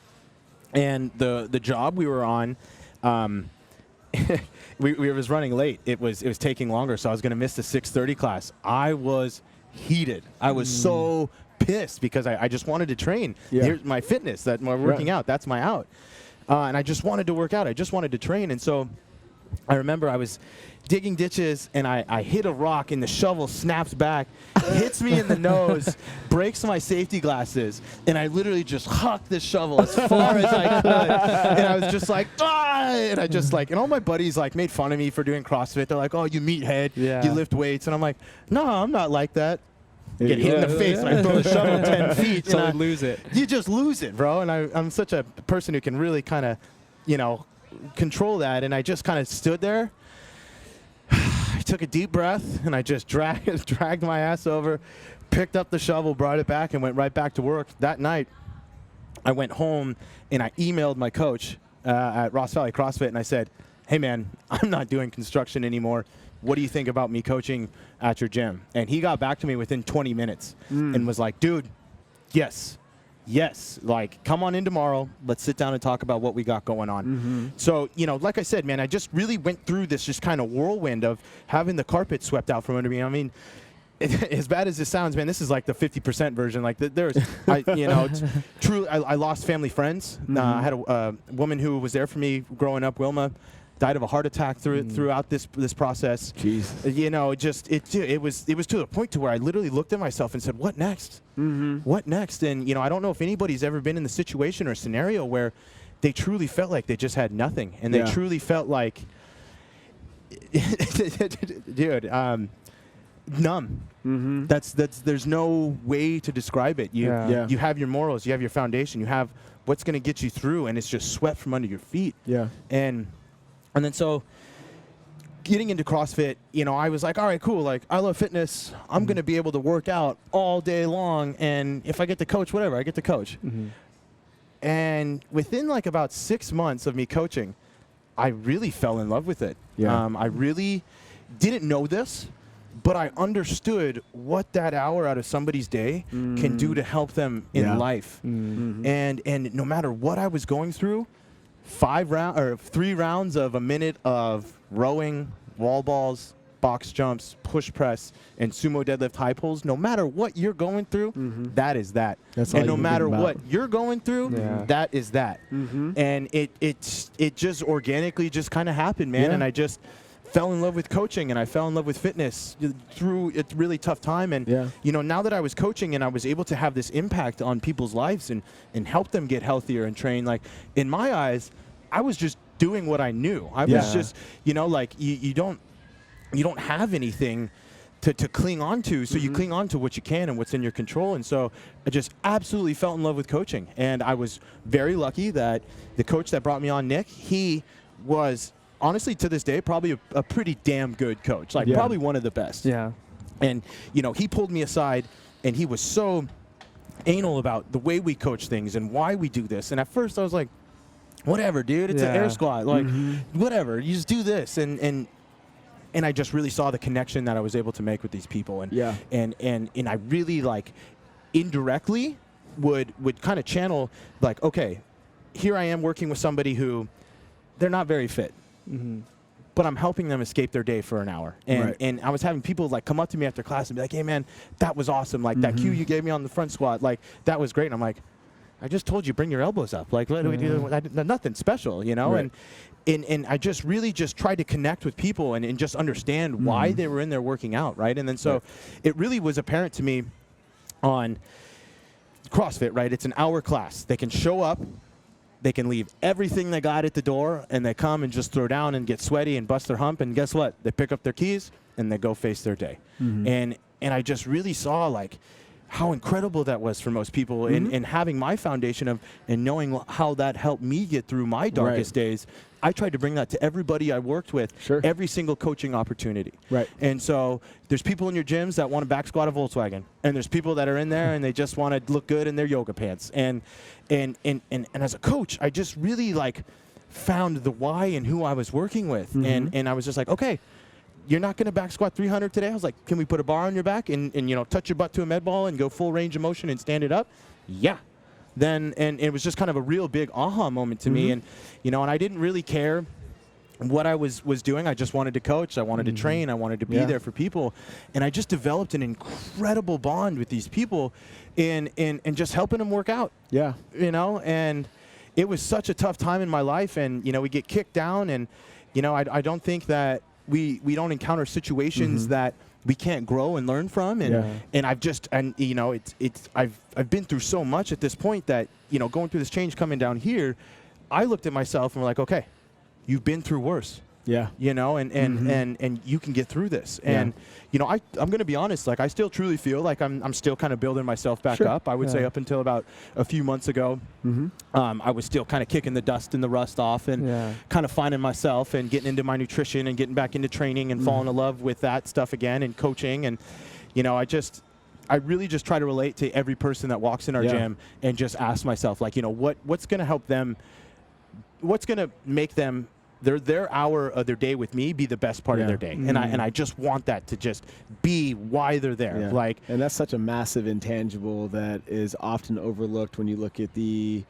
And the job we were on, we was running late. It was taking longer, so I was going to miss the 6:30 class. I was heated. I was so pissed because I just wanted to train. Here's my fitness, that my working out. That's my out. And I just wanted to work out. I just wanted to train. And so I remember I was digging ditches, and I hit a rock, and the shovel snaps back, hits me in the nose, breaks my safety glasses, and I literally just hucked this shovel as far as I could. And I was just like, ah! And I just and all my buddies made fun of me for doing CrossFit. They're like, oh, you meathead, you lift weights. And I'm like, no, I'm not like that. Get hit in the face, and I throw the shovel 10 feet. So I lose it. You just lose it, bro. And I'm such a person who can really kind of, control that. And I just kind of stood there. I took a deep breath, and I just dragged my ass over, picked up the shovel, brought it back, and went right back to work. That night, I went home, and I emailed my coach at Ross Valley CrossFit, and I said, hey, man, I'm not doing construction anymore. What do you think about me coaching at your gym? And he got back to me within 20 minutes and was like, dude, yes, come on in tomorrow. Let's sit down and talk about what we got going on. So, like I said, man, I just really went through this just kind of whirlwind of having the carpet swept out from under me. I mean, as bad as this sounds, man, this is like the 50% version. Like it's truly, I lost family friends. I had a woman who was there for me growing up, Wilma, died of a heart attack throughout this process. Jeez. It was to the point to where I literally looked at myself and said, what next? What next? And I don't know if anybody's ever been in the situation or scenario where they truly felt like they just had nothing, and they truly felt like, dude, numb. Mm-hmm. There's no way to describe it. You have your morals, you have your foundation, you have what's going to get you through, and it's just swept from under your feet. Yeah. And then so getting into CrossFit, you know, I was like, all right, cool. Like, I love fitness. I'm going to be able to work out all day long. And if I get to coach, whatever, I get to coach. And within like about 6 months of me coaching, I really fell in love with it. Yeah. I really didn't know this, but I understood what that hour out of somebody's day can do to help them in life. And no matter what I was going through, 3 rounds of a minute of rowing, wall balls, box jumps, push press, and sumo deadlift high pulls, no matter what you're going through, that is that. That's all and no you matter think about. what you're going through, that is that. And it just organically just kind of happened, man. And I just fell in love with coaching, and I fell in love with fitness through a really tough time. And you know, now that I was coaching and I was able to have this impact on people's lives and help them get healthier and train, like, in my eyes, I was just doing what I knew. I was just, you know, like, you don't have anything to cling on to, so you cling on to what you can and what's in your control. And so I just absolutely fell in love with coaching. And I was very lucky that the coach that brought me on, Nick, he was honestly, to this day, probably a pretty damn good coach, like probably one of the best. Yeah. And, you know, he pulled me aside, and he was so anal about the way we coach things and why we do this. And at first I was like, whatever, dude, it's an air squat. Like, whatever, you just do this. And I just really saw the connection that I was able to make with these people. And and I really, like, indirectly would kind of channel, like, okay, here I am working with somebody who they're not very fit. But I'm helping them escape their day for an hour. And I was having people, like, come up to me after class and be like, hey, man, that was awesome. Like, that cue you gave me on the front squat, like, that was great. And I'm like, I just told you, bring your elbows up. Like, what do we do? Nothing special, you know? And I just really just tried to connect with people and just understand why they were in there working out, right? And then so it really was apparent to me on CrossFit, right? It's an hour class. They can show up. They can leave everything they got at the door, and they come and just throw down and get sweaty and bust their hump. And guess what? They pick up their keys, and they go face their day. And I just really saw, like, how incredible that was for most people, and having my foundation of and knowing how that helped me get through my darkest days. I tried to bring that to everybody I worked with, every single coaching opportunity. And so there's people in your gyms that want to back squat a Volkswagen, and there's people that are in there and they just want to look good in their yoga pants. And as a coach, I just really, like, found the why and who I was working with. And I was just like, okay, you're not going to back squat 300 today? I was like, can we put a bar on your back and you know, touch your butt to a med ball and go full range of motion and stand it up? Yeah. Then, and it was just kind of a real big aha moment to me. And, you know, and I didn't really care what I was doing. I just wanted to coach. I wanted to train. I wanted to be there for people. And I just developed an incredible bond with these people and just helping them work out. You know, and it was such a tough time in my life. And, you know, we get kicked down, and, you know, I don't think that we don't encounter situations that we can't grow and learn from. And I've just, and, you know, I've been through so much at this point that, you know, going through this change coming down here, I looked at myself and was like, okay, you've been through worse. You know, and you can get through this. And, you know, I'm going to be honest, like, I still truly feel like I'm still kind of building myself back up. I would say up until about a few months ago, I was still kind of kicking the dust and the rust off and kind of finding myself and getting into my nutrition and getting back into training and falling in love with that stuff again and coaching. And, you know, I really just try to relate to every person that walks in our gym and just ask myself, like, you know, what's going to help them, what's going to make them their hour of their day with me be the best part of their day. And I just want that to just be why they're there. Like, and that's such a massive intangible that is often overlooked when you look at the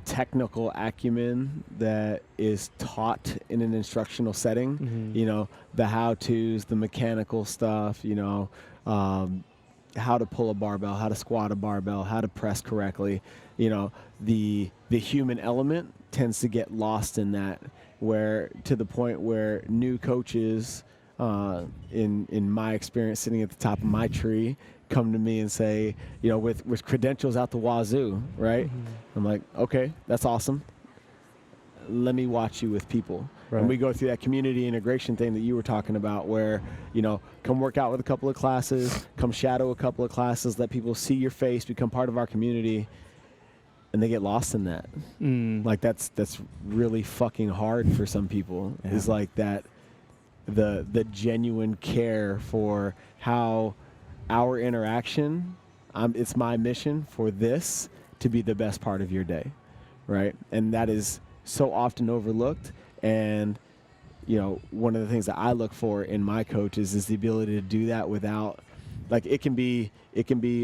technical acumen that is taught in an instructional setting. You know, the how-tos, the mechanical stuff, you know, how to pull a barbell, how to squat a barbell, how to press correctly. You know, the human element tends to get lost in that, where to the point where new coaches, in my experience sitting at the top of my tree, come to me and say, you know, with credentials out the wazoo, right? I'm like, okay, that's awesome. let me watch you with people. Right. And we go through that community integration thing that you were talking about where, come work out with a couple of classes, come shadow a couple of classes, let people see your face, become part of our community, and they get lost in that. Like that's really fucking hard for some people. Yeah. Is like that the genuine care for how our interaction, it's my mission for this to be the best part of your day, right? And that is so often overlooked. And one of the things that I look for in my coaches is the ability to do that without, like, it can be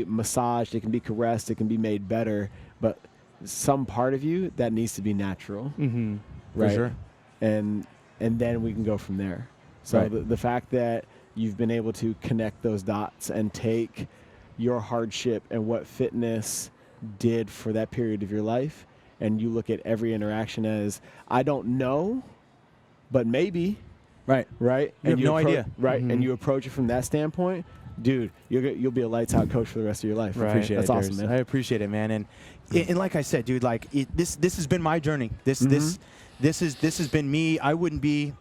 massaged, it can be caressed, it can be made better, but some part of you that needs to be natural, Mm-hmm. right? For sure. And then we can go from there. So Right. the fact that you've been able to connect those dots and take your hardship and what fitness did for that period of your life, and you look at every interaction as, I don't know, but maybe, Right. right? You have no idea. Right, Mhm. and you approach it from that standpoint, dude, you'll be a lights out coach for the rest of your life. Right. Appreciate That's it, awesome, Durs. man. I appreciate it, man. And like I said, dude, like this has been my journey. This has been me. I wouldn't be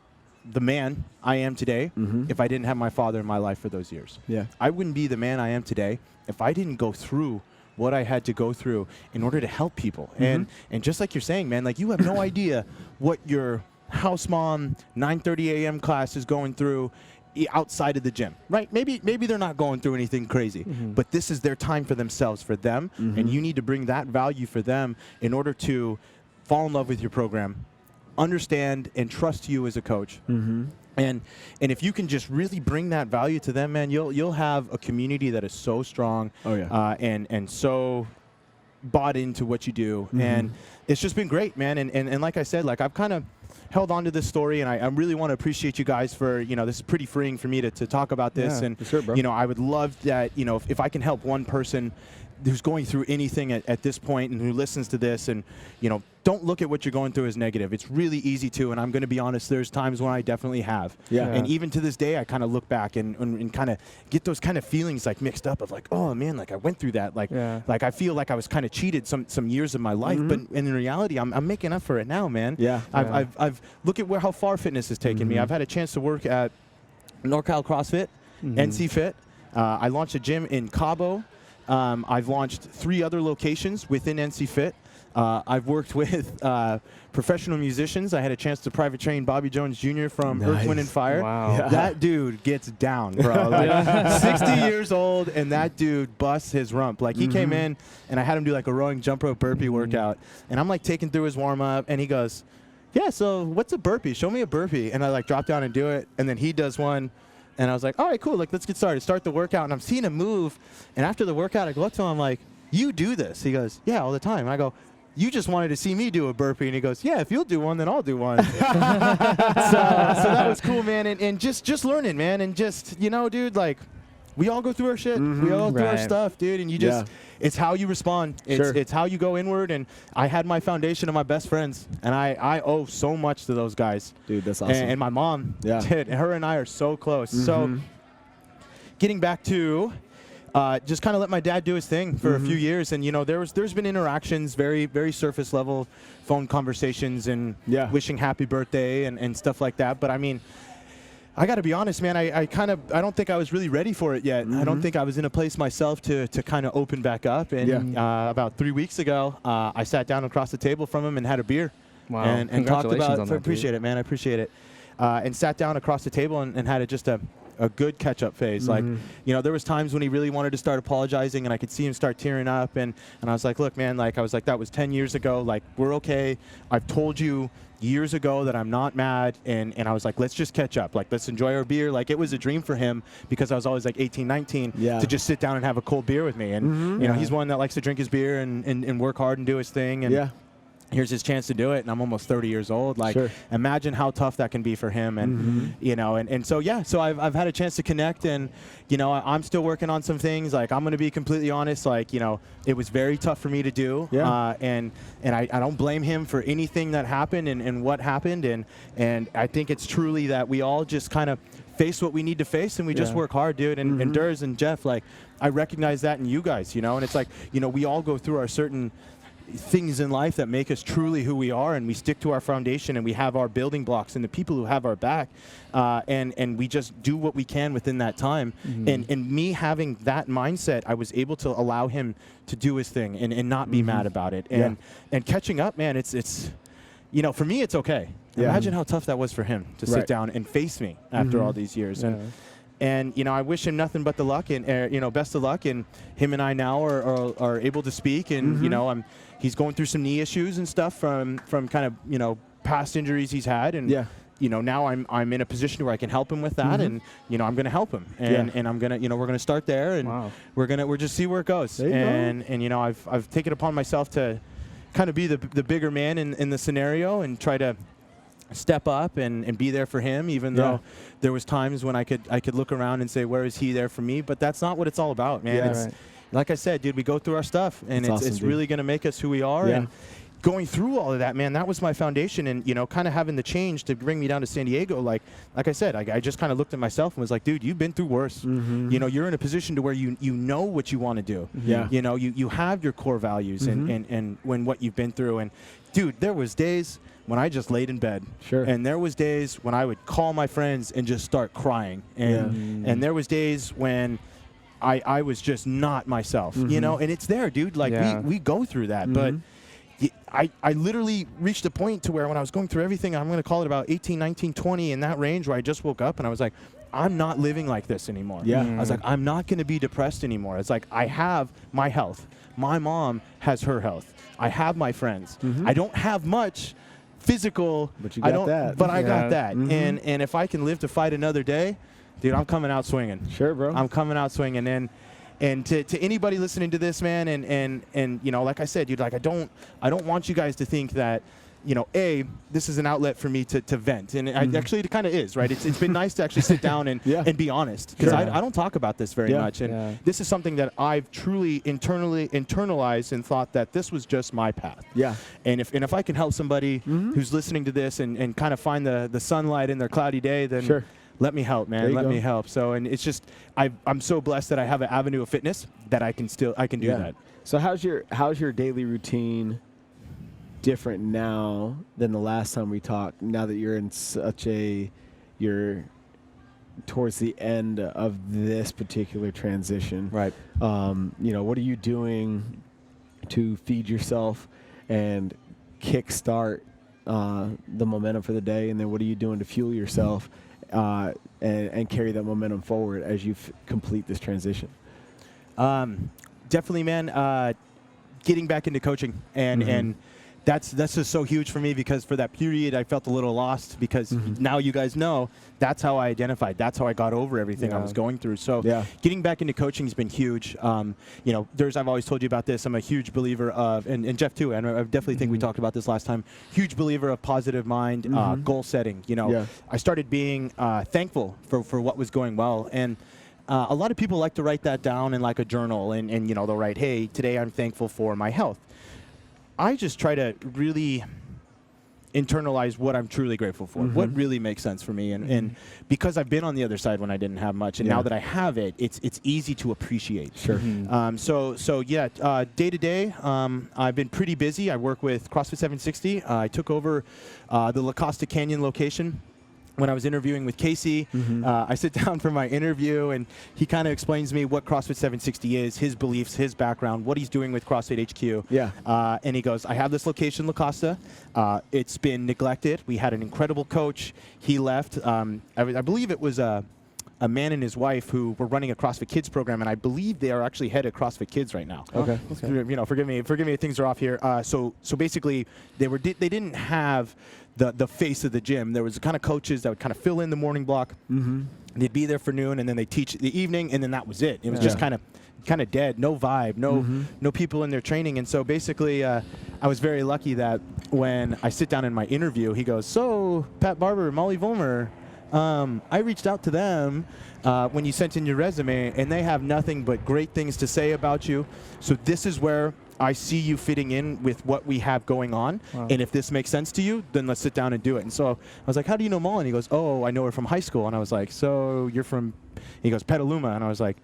the man I am today if I didn't have my father in my life for those years. Yeah. I wouldn't be the man I am today if I didn't go through what I had to go through in order to help people. And just like you're saying, man, like you have no idea what your house mom 9:30 a.m. class is going through outside of the gym, right? Maybe they're not going through anything crazy, but this is their time for themselves, for them, and you need to bring that value for them in order to fall in love with your program, understand and trust you as a coach. And if you can just really bring that value to them, man, you'll have a community that is so strong, Oh, yeah. and so bought into what you do, and it's just been great, man. And like I said, like I've kind of held on to this story, and I really want to appreciate you guys for, this is pretty freeing for me to talk about this, Yeah, and for sure, bro. I would love that, if I can help one person who's going through anything at this point and who listens to this, and don't look at what you're going through as negative. It's really easy to, and I'm going to be honest, there's times when I definitely have. Yeah. And even to this day, I kind of look back and kind of get those kind of feelings like mixed up of like, oh man, like I went through that. Like, like I feel like I was kind of cheated some years of my life, but in reality, I'm making up for it now, man. Yeah. I've look at how far fitness has taken me. I've had a chance to work at NorCal CrossFit, NC Fit. I launched a gym in Cabo. I've launched 3 other locations within NC Fit. I've worked with professional musicians. I had a chance to private train Bobby Jones Jr. from Earth, Wind, and Fire. Wow. Yeah. That dude gets down, bro. Like, 60 years old, and that dude busts his rump. Like, he came in, and I had him do like a rowing jump rope burpee workout. And I'm like taking through his warm-up, and he goes, yeah, so what's a burpee? Show me a burpee. And I like drop down and do it, and then he does one. And I was like, all right, cool. Like, let's get started. Start the workout. And I'm seeing him move. And after the workout, I go up to him. I'm like, you do this? He goes, yeah, all the time. And I go, you just wanted to see me do a burpee. And he goes, yeah, if you'll do one, then I'll do one. so that was cool, man. And just learning, man. And just, dude, like, we all go through our shit. We all go through our stuff, dude. And you just, it's how you respond. It's how you go inward. And I had my foundation of my best friends. And I owe so much to those guys. Dude, that's awesome. And my mom did. And her and I are so close. So getting back to just kind of let my dad do his thing for a few years. And, there's been interactions, very, very surface level phone conversations and wishing happy birthday and stuff like that. But, I mean, I got to be honest, man, I don't think I was really ready for it yet. I don't think I was in a place myself to kind of open back up. And about 3 weeks ago, I sat down across the table from him and had a beer. Wow. And talked about, on that, appreciate it, man, I appreciate it. And sat down across the table and had just a good catch-up phase. Like, there was times when he really wanted to start apologizing, and I could see him start tearing up. And I was like, look, man, like, I was like, that was 10 years ago. Like, we're okay. I've told you years ago that I'm not mad. And I was like, let's just catch up. Like, let's enjoy our beer. Like, it was a dream for him because I was always like 18, 19 to just sit down and have a cold beer with me. And, he's one that likes to drink his beer and work hard and do his thing. And here's his chance to do it, and I'm almost 30 years old. Like, imagine how tough that can be for him. And and so so I've had a chance to connect, and I'm still working on some things. Like, I'm going to be completely honest. Like, it was very tough for me to do. And I don't blame him for anything that happened and what happened. And I think it's truly that we all just kind of face what we need to face, and we just work hard, dude. And Durs and Jeff, like, I recognize that in you guys, and it's like, we all go through our certain things in life that make us truly who we are, and we stick to our foundation, and we have our building blocks and the people who have our back, and we just do what we can within that time. And me having that mindset, I was able to allow him to do his thing and not be mad about it. And catching up, man, it's you know, for me, it's okay. Imagine how tough that was for him to sit down and face me after all these years. And you know, I wish him nothing but the luck, and you know, best of luck. And him and I now are able to speak, and you know, he's going through some knee issues and stuff from kind of, you know, past injuries he's had, and you know, now I'm in a position where I can help him with that, and you know, I'm going to help him, and I'm going to, you know, we're going to start there, and we're just see where it goes, and you know, I've taken upon myself to kind of be the bigger man in the scenario and try to step up and be there for him, even though there was times when I could look around and say, where is he there for me? But that's not what it's all about, man. It's like I said, dude, we go through our stuff, and it's awesome, it's really going to make us who we are. And going through all of that, man, that was my foundation. And you know, kind of having the change to bring me down to San Diego, like I said, I just kind of looked at myself and was like, dude, you've been through worse. You know, you're in a position to where you know what you want to do. You know, you have your core values and when what you've been through. And dude, there was days when I just laid in bed. And there was days when I would call my friends and just start crying. And there was days when I was just not myself, you know, and it's there, dude. Like we go through that, but I literally reached a point to where when I was going through everything, I'm going to call it about 18, 19, 20 in that range, where I just woke up and I was like, I'm not living like this anymore. I was like, I'm not going to be depressed anymore. It's like, I have my health. My mom has her health. I have my friends. I don't have much physical, but you got that. But I got that. And if I can live to fight another day, dude, I'm coming out swinging. Sure, bro. I'm coming out swinging. And to anybody listening to this, man, and you know, like I said, dude, like I don't want you guys to think that, you know, this is an outlet for me to vent, and actually it kind of is, right? It's been nice to actually sit down and be honest, because I don't talk about this very much, and this is something that I've truly internalized and thought that this was just my path. And if I can help somebody who's listening to this and kind of find the sunlight in their cloudy day, then let me help, man. Let me help. So, and it's just, I'm so blessed that I have an avenue of fitness that I can do that. So how's your daily routine different now than the last time we talked, now that you're in you're towards the end of this particular transition? You know, what are you doing to feed yourself and kickstart the momentum for the day? And then what are you doing to fuel yourself and carry that momentum forward as you complete this transition? Definitely, man, getting back into coaching, and that's just so huge for me, because for that period I felt a little lost, because now you guys know that's how I identified. That's how I got over everything I was going through. So getting back into coaching has been huge. You know, I've always told you about this. I'm a huge believer of, and Jeff too, and I definitely think we talked about this last time, huge believer of positive mind, goal setting. You know, I started being thankful for what was going well. And a lot of people like to write that down in like a journal, and you know, they'll write, hey, today I'm thankful for my health. I just try to really internalize what I'm truly grateful for, what really makes sense for me. And because I've been on the other side when I didn't have much, and now that I have it, it's easy to appreciate. So day to day, I've been pretty busy. I work with CrossFit 760. I took over the La Costa Canyon location when I was interviewing with Casey. I sit down for my interview, and he kind of explains to me what CrossFit 760 is, his beliefs, his background, what he's doing with CrossFit HQ. And he goes, I have this location, La Costa. It's been neglected. We had an incredible coach. He left. I believe it was a man and his wife who were running a CrossFit Kids program, and I believe they are actually head of CrossFit Kids right now. You know, forgive me if things are off here. So basically, they didn't have the face of the gym. There was the kind of coaches that would kind of fill in the morning block. They'd be there for noon, and then they teach the evening, and then that was it. It was just kind of dead, no vibe, no people in there training. And so basically, I was very lucky that when I sit down in my interview, he goes, so Pat Barber, Molly Vollmer, I reached out to them when you sent in your resume, and they have nothing but great things to say about you. So this is where I see you fitting in with what we have going on. And if this makes sense to you, then let's sit down and do it. And so I was like, how do you know Molly? And he goes, oh, I know her from high school. And I was like, so you're from, he goes, Petaluma. And I was like,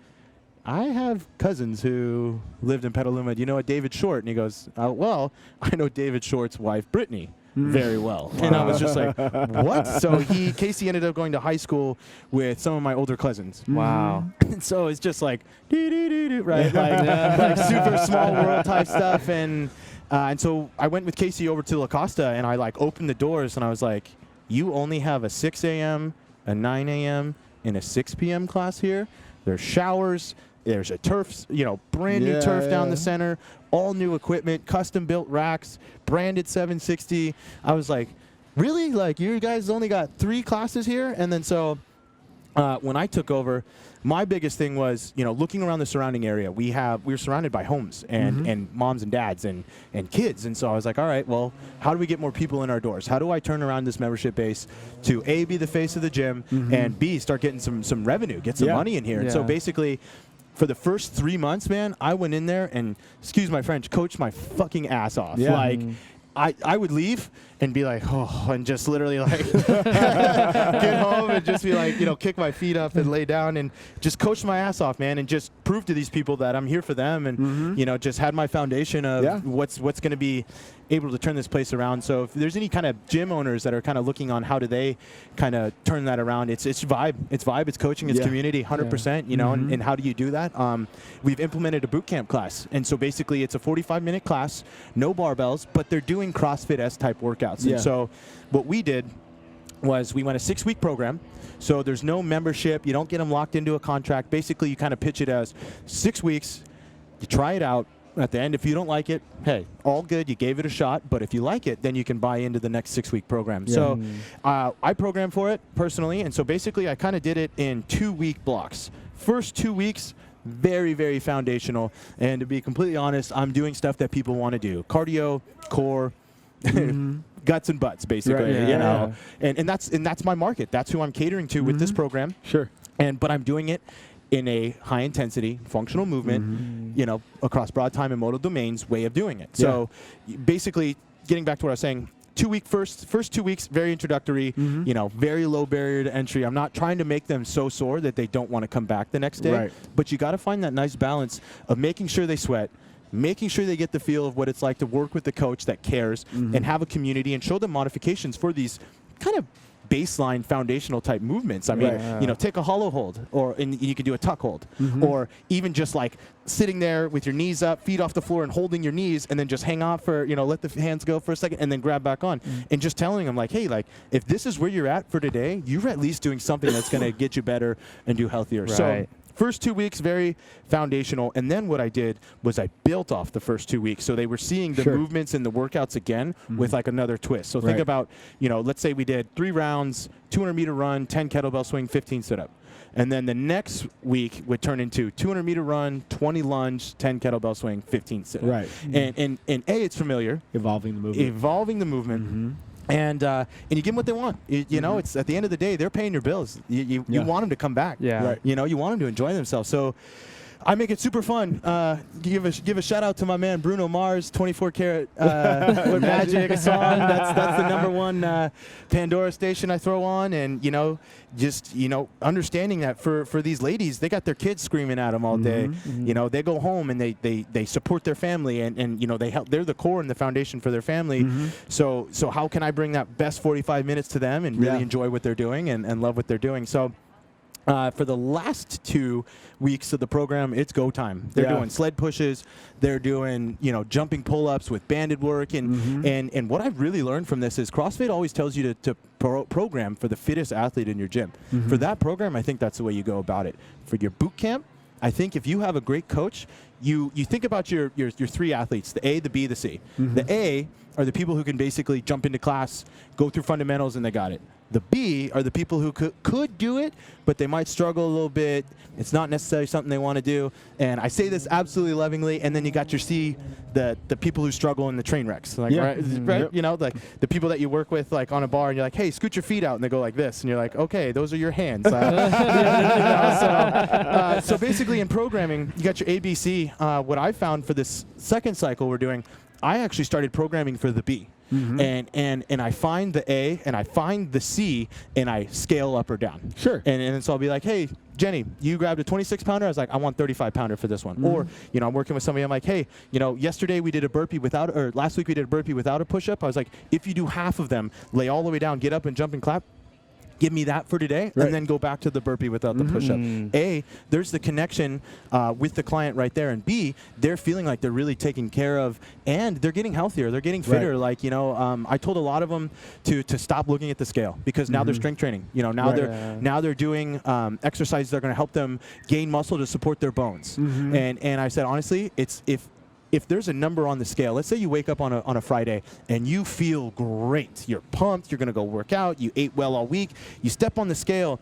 I have cousins who lived in Petaluma. Do you know a David Short? And he goes, well, I know David Short's wife, Brittany, very well. Wow. And I was just like, what? So Casey ended up going to high school with some of my older cousins. Wow. And so it's just like, right? Like super small world type stuff. And so I went with Casey over to La Costa, and I like opened the doors, and I was like, you only have a 6 a.m., a 9 a.m., and a 6 p.m. class here. There's showers. There's a turf, brand new turf down the center, all new equipment, custom built racks, branded 760. I was like, really? Like, you guys only got 3 classes here? And then so when I took over, my biggest thing was, looking around the surrounding area. We were surrounded by homes and moms and dads and kids. And so I was like, all right, well, how do we get more people in our doors? How do I turn around this membership base to A, be the face of the gym, and B, start getting some revenue, get some money in here? And so basically, for the first 3 months, man, I went in there and, excuse my French, coached my fucking ass off. Yeah. Like, I would leave and be like, oh, and just literally like get home and just be like, kick my feet up and lay down and just coach my ass off, man, and just prove to these people that I'm here for them and, just had my foundation of what's going to be able to turn this place around. So if there's any kind of gym owners that are kind of looking on how do they kind of turn that around, it's vibe, it's coaching, it's community, 100%, and how do you do that? We've implemented a boot camp class. And so basically it's a 45-minute class, no barbells, but they're doing CrossFit-esque type workouts. And so what we did was we went a 6-week program. So there's no membership. You don't get them locked into a contract. Basically, you kind of pitch it as 6 weeks. You try it out. At the end, if you don't like it, hey, all good. You gave it a shot. But if you like it, then you can buy into the next 6-week program. So I programmed for it personally. And so basically, I kind of did it in 2-week blocks. First 2 weeks, very, very foundational. And to be completely honest, I'm doing stuff that people want to do. Cardio, core, guts and butts, basically, and that's my market. That's who I'm catering to with this program. Sure. But I'm doing it in a high intensity functional movement, across broad time and modal domains way of doing it. So basically, getting back to what I was saying, first 2 weeks, very introductory, very low barrier to entry. I'm not trying to make them so sore that they don't want to come back the next day, but you got to find that nice balance of making sure they sweat, making sure they get the feel of what it's like to work with the coach that cares and have a community and show them modifications for these kind of baseline foundational type movements. I mean, take a hollow hold, and you can do a tuck hold, or even just like sitting there with your knees up, feet off the floor, and holding your knees, and then just hang off for, let the hands go for a second, and then grab back on, and just telling them like, hey, like if this is where you're at for today, you're at least doing something that's going to get you better and do healthier. So first 2 weeks, very foundational. And then what I did was I built off the first 2 weeks. So they were seeing the movements and the workouts again with like another twist. So think about, let's say we did 3 rounds, 200-meter run, 10 kettlebell swing, 15 sit-up. And then the next week would turn into 200-meter run, 20 lunge, 10 kettlebell swing, 15 sit-up. Right. And it's familiar. Evolving the movement. And you give them what they want. It's at the end of the day, they're paying your bills. You want them to come back. You want them to enjoy themselves. So I make it super fun. Give a shout out to my man Bruno Mars, 24 Karat with Magic, a song. That's the number one Pandora station I throw on, and understanding that for these ladies, they got their kids screaming at them all day. They go home and they support their family, and they help. They're the core and the foundation for their family. So how can I bring that best 45 minutes to them and really enjoy what they're doing and love what they're doing? So. For the last 2 weeks of the program, it's go time. They're doing sled pushes. They're doing, jumping pull-ups with banded work. And what I've really learned from this is CrossFit always tells you to program for the fittest athlete in your gym. For that program, I think that's the way you go about it. For your boot camp, I think if you have a great coach, you think about your 3 athletes, the A, the B, the C. The A are the people who can basically jump into class, go through fundamentals, and they got it. The B are the people who could do it, but they might struggle a little bit. It's not necessarily something they want to do. And I say this absolutely lovingly. And then you got your C, the people who struggle in the train wrecks. Like, right? Like the people that you work with like on a bar, and you're like, hey, scoot your feet out. And they go like this. And you're like, okay, those are your hands. So basically in programming, you got your ABC. What I found for this second cycle we're doing, I actually started programming for the B. and I find the A and I find the C and I scale up or down. Sure. And so I'll be like, hey, Jenny, you grabbed a 26-pounder. I was like, I want 35-pounder for this one. Or, you know, I'm working with somebody. I'm like, hey, you know, yesterday we did a burpee without, or last week we did a burpee without a push-up. I was like, if you do half of them, lay all the way down, get up and jump and clap. Give me that for today, and then go back to the burpee without the push-up. A, there's the connection with the client right there, and B, they're feeling like they're really taken care of, and they're getting healthier, they're getting fitter. Like, you know, I told a lot of them to stop looking at the scale because now they're strength training. You know, now they're doing exercises that are going to help them gain muscle to support their bones. And I said honestly, it's if there's a number on the scale, let's say you wake up on a Friday and you feel great, you're pumped, you're going to go work out, you ate well all week, you step on the scale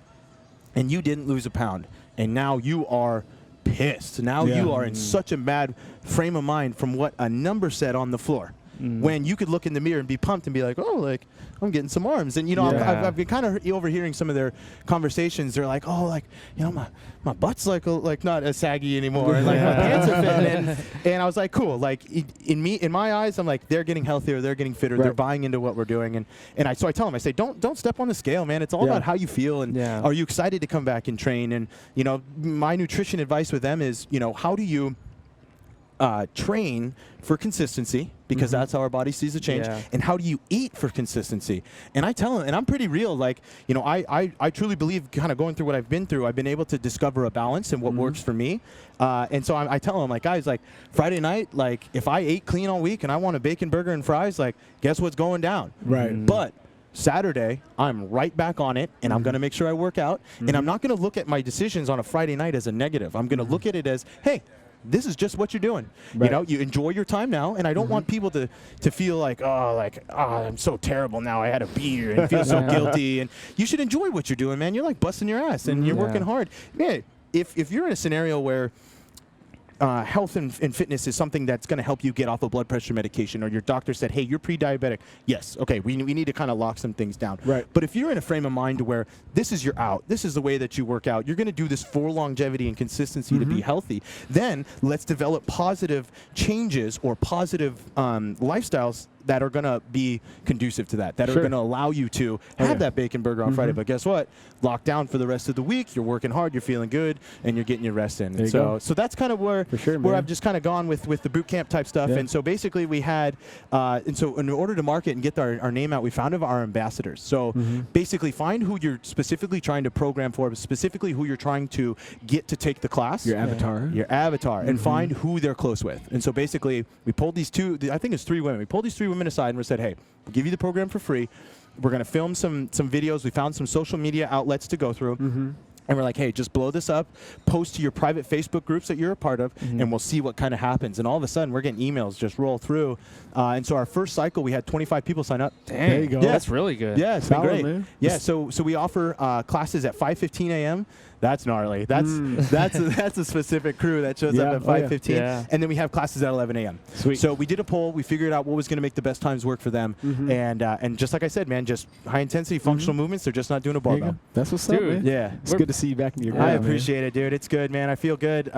and you didn't lose a pound, and now you are pissed. Now you are in such a bad frame of mind from what a number said on the floor. When you could look in the mirror and be pumped and be like, oh, like, I'm getting some arms. And, you know, I've been kind of overhearing some of their conversations. They're like, oh, like, you know, my butt's like not as saggy anymore. And, like, my pants are fitting. And I was like, cool. Like, in my eyes, I'm like, they're getting healthier. They're getting fitter. They're buying into what we're doing. So I tell them, I say, don't step on the scale, man. It's all about how you feel. And are you excited to come back and train? And, you know, my nutrition advice with them is, you know, how do you train for consistency, because that's how our body sees the change, and how do you eat for consistency? And I tell them, and I'm pretty real, like, you know, I truly believe, kind of going through what I've been through, I've been able to discover a balance and what works for me. And so I tell them, like, guys, like, Friday night, like, if I ate clean all week and I want a bacon burger and fries, like, guess what's going down? But Saturday, I'm right back on it, and I'm going to make sure I work out, and I'm not going to look at my decisions on a Friday night as a negative. I'm going to look at it as, hey, this is just what you're doing. You know, you enjoy your time now, and I don't want people to feel like, I'm so terrible now. I had a beer and feel so guilty. And you should enjoy what you're doing, man. You're like busting your ass, and you're working hard. Yeah, if you're in a scenario where health and fitness is something that's going to help you get off of blood pressure medication, or your doctor said, hey, you're pre-diabetic. Yes, okay, we need to kind of lock some things down. But if you're in a frame of mind where this is your out, this is the way that you work out, you're going to do this for longevity and consistency to be healthy, then let's develop positive changes or positive lifestyles that are going to be conducive to that, are going to allow you to have that bacon burger on Friday. But guess what? Lock down for the rest of the week. You're working hard. You're feeling good, and you're getting your rest in. So that's kind of where I've just kind of gone with the boot camp type stuff. And so basically we had, and so in order to market and get our name out, we found our ambassadors. So basically find who you're specifically trying to program for, specifically who you're trying to get to take the class. Your avatar. Your avatar. And find who they're close with. And so basically we pulled these I think it's 3 women. We pulled these 3 women aside and we said, hey, we'll give you the program for free. We're going to film some videos. We found some social media outlets to go through. And we're like, hey, just blow this up, post to your private Facebook groups that you're a part of, and we'll see what kind of happens. And all of a sudden, we're getting emails just roll through. And so our first cycle, we had 25 people sign up. Dang, there you go. That's really good. Yeah, it's been great. Man. Yeah, so we offer classes at 5:15 a.m. That's gnarly. That's a specific crew that shows up at 5:15, and then we have classes at 11 a.m. Sweet. So we did a poll. We figured out what was going to make the best times work for them, and just like I said, man, just high intensity functional movements. They're just not doing a barbell. That's what's up, man. Yeah, it's good to see you back in your groove. I appreciate it, dude. It's good, man. I feel good.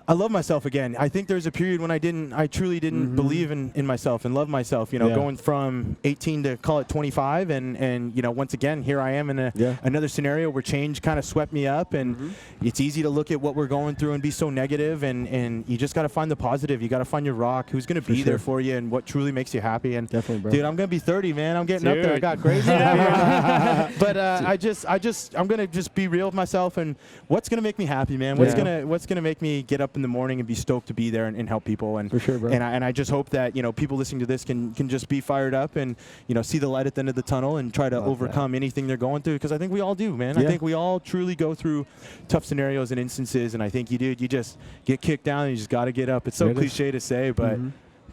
I love myself again. I think there's a period when I truly didn't believe in myself and love myself, you know, going from 18 to call it 25. And you know, once again, here I am in another scenario where change kind of swept me up. And it's easy to look at what we're going through and be so negative. And you just got to find the positive. You got to find your rock. Who's going to be there for you and what truly makes you happy. And definitely, bro. Dude, I'm going to be 30, man. I'm getting up there. I got crazy now. But I'm going to just be real with myself. And what's going to make me happy, man? What's going to make me get up in the morning and be stoked to be there and help people. And for sure, bro. And I just hope that, you know, people listening to this can just be fired up and, you know, see the light at the end of the tunnel and try to overcome anything they're going through, because I think we all do, man. I think we all truly go through tough scenarios and instances, and I think you just get kicked down and you just got to get up. It's so cliche to say, but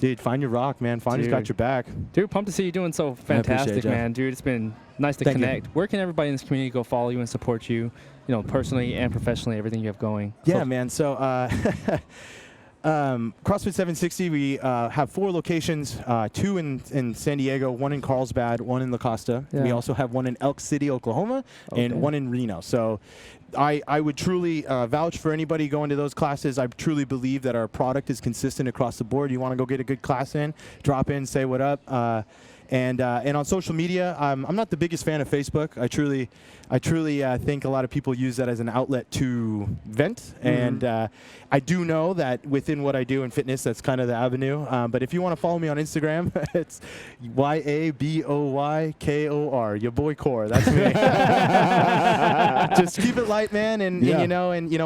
dude, find your rock, man. Find who's got your back. Dude, pumped to see you doing so fantastic, man. Dude, it's been nice to connect. Where can everybody in this community go follow you and support you, you know, personally and professionally, everything you have going? Yeah, man. So CrossFit 760, we have 4 locations, 2 in San Diego, 1 in Carlsbad, 1 in La Costa. Yeah. We also have 1 in Elk City, Oklahoma, and 1 in Reno. So I would truly vouch for anybody going to those classes. I truly believe that our product is consistent across the board. You want to go get a good class in, drop in, say what up. And on social media, I'm not the biggest fan of Facebook. I truly think a lot of people use that as an outlet to vent. And I do know that within what I do in fitness, that's kind of the avenue. But if you want to follow me on Instagram, it's YABOYKOR, your boy Core. That's me. Just keep it light, man. And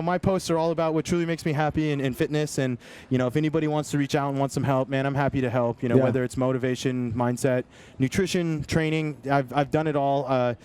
my posts are all about what truly makes me happy in fitness. And if anybody wants to reach out and want some help, man, I'm happy to help. Whether it's motivation, mindset, nutrition, training, I've done it all.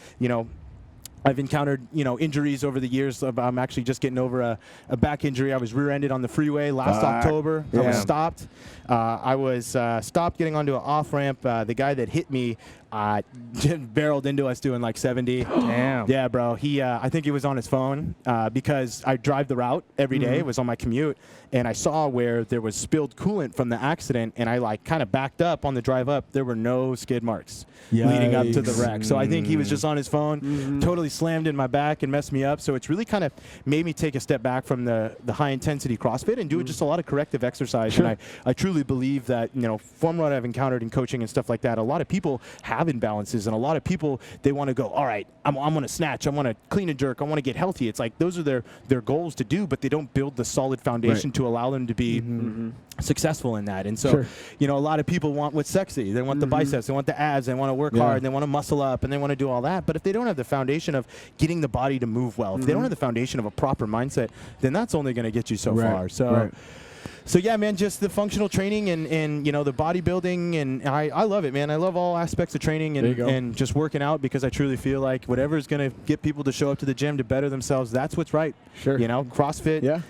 I've encountered, injuries over the years. I'm actually just getting over a back injury. I was rear-ended on the freeway last October. I was stopped. I was stopped getting onto an off-ramp. The guy that hit me barreled into us doing like 70. Damn. Yeah, bro. I think he was on his phone because I drive the route every day. It was on my commute. And I saw where there was spilled coolant from the accident, and I kind of backed up on the drive up. There were no skid marks leading up to the wreck. So I think he was just on his phone, totally slammed in my back and messed me up. So it's really kind of made me take a step back from the high-intensity CrossFit and do just a lot of corrective exercise. Sure. And I truly believe that, from what I've encountered in coaching and stuff like that, a lot of people have imbalances, and a lot of people, they want to go, all right, I'm going to snatch, I want to clean and jerk, I want to get healthy. It's like those are their goals to do, but they don't build the solid foundation to allow them to be successful in that. And so, a lot of people want what's sexy. They want the biceps, they want the abs, they want to work hard, they want to muscle up, and they want to do all that. But if they don't have the foundation of getting the body to move well, if they don't have the foundation of a proper mindset, then that's only going to get you so far. So yeah, man, just the functional training and the bodybuilding, and I love it, man. I love all aspects of training and just working out, because I truly feel like whatever is going to get people to show up to the gym to better themselves, that's what's right. Sure. CrossFit,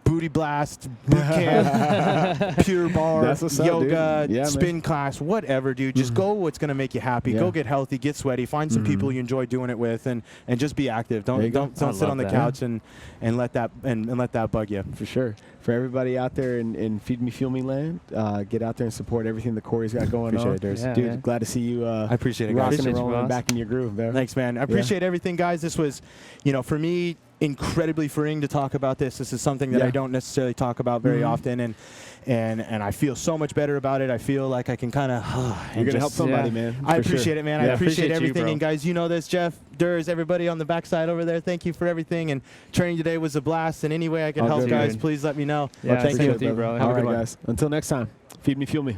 booty blast, boot camp, pure bar, yoga, spin class, whatever, dude. Just go what's going to make you happy. Go get healthy, get sweaty, find some people you enjoy doing it with, and just be active. Don't sit on the couch and let that bug you. For sure. For everybody out there in Feed Me, Fuel Me land, get out there and support everything that Kory's got going on. Appreciate it, Dude, glad to see you. I appreciate it, guys. Rocking and rolling back in your groove, man. Thanks, man. I appreciate everything, guys. This was, for me, incredibly freeing to talk about this. This is something that I don't necessarily talk about very often, and I feel so much better about it. I feel like I can kind of you're gonna help somebody, man. I appreciate it, man. I appreciate everything. You, and guys, you know this, Jeff, Durs, everybody on the backside over there, thank you for everything. And training today was a blast. And any way I can help, guys, please let me know. Yeah, thank you, bro. Have a good one, guys. Until next time, Feed Me, Fuel Me.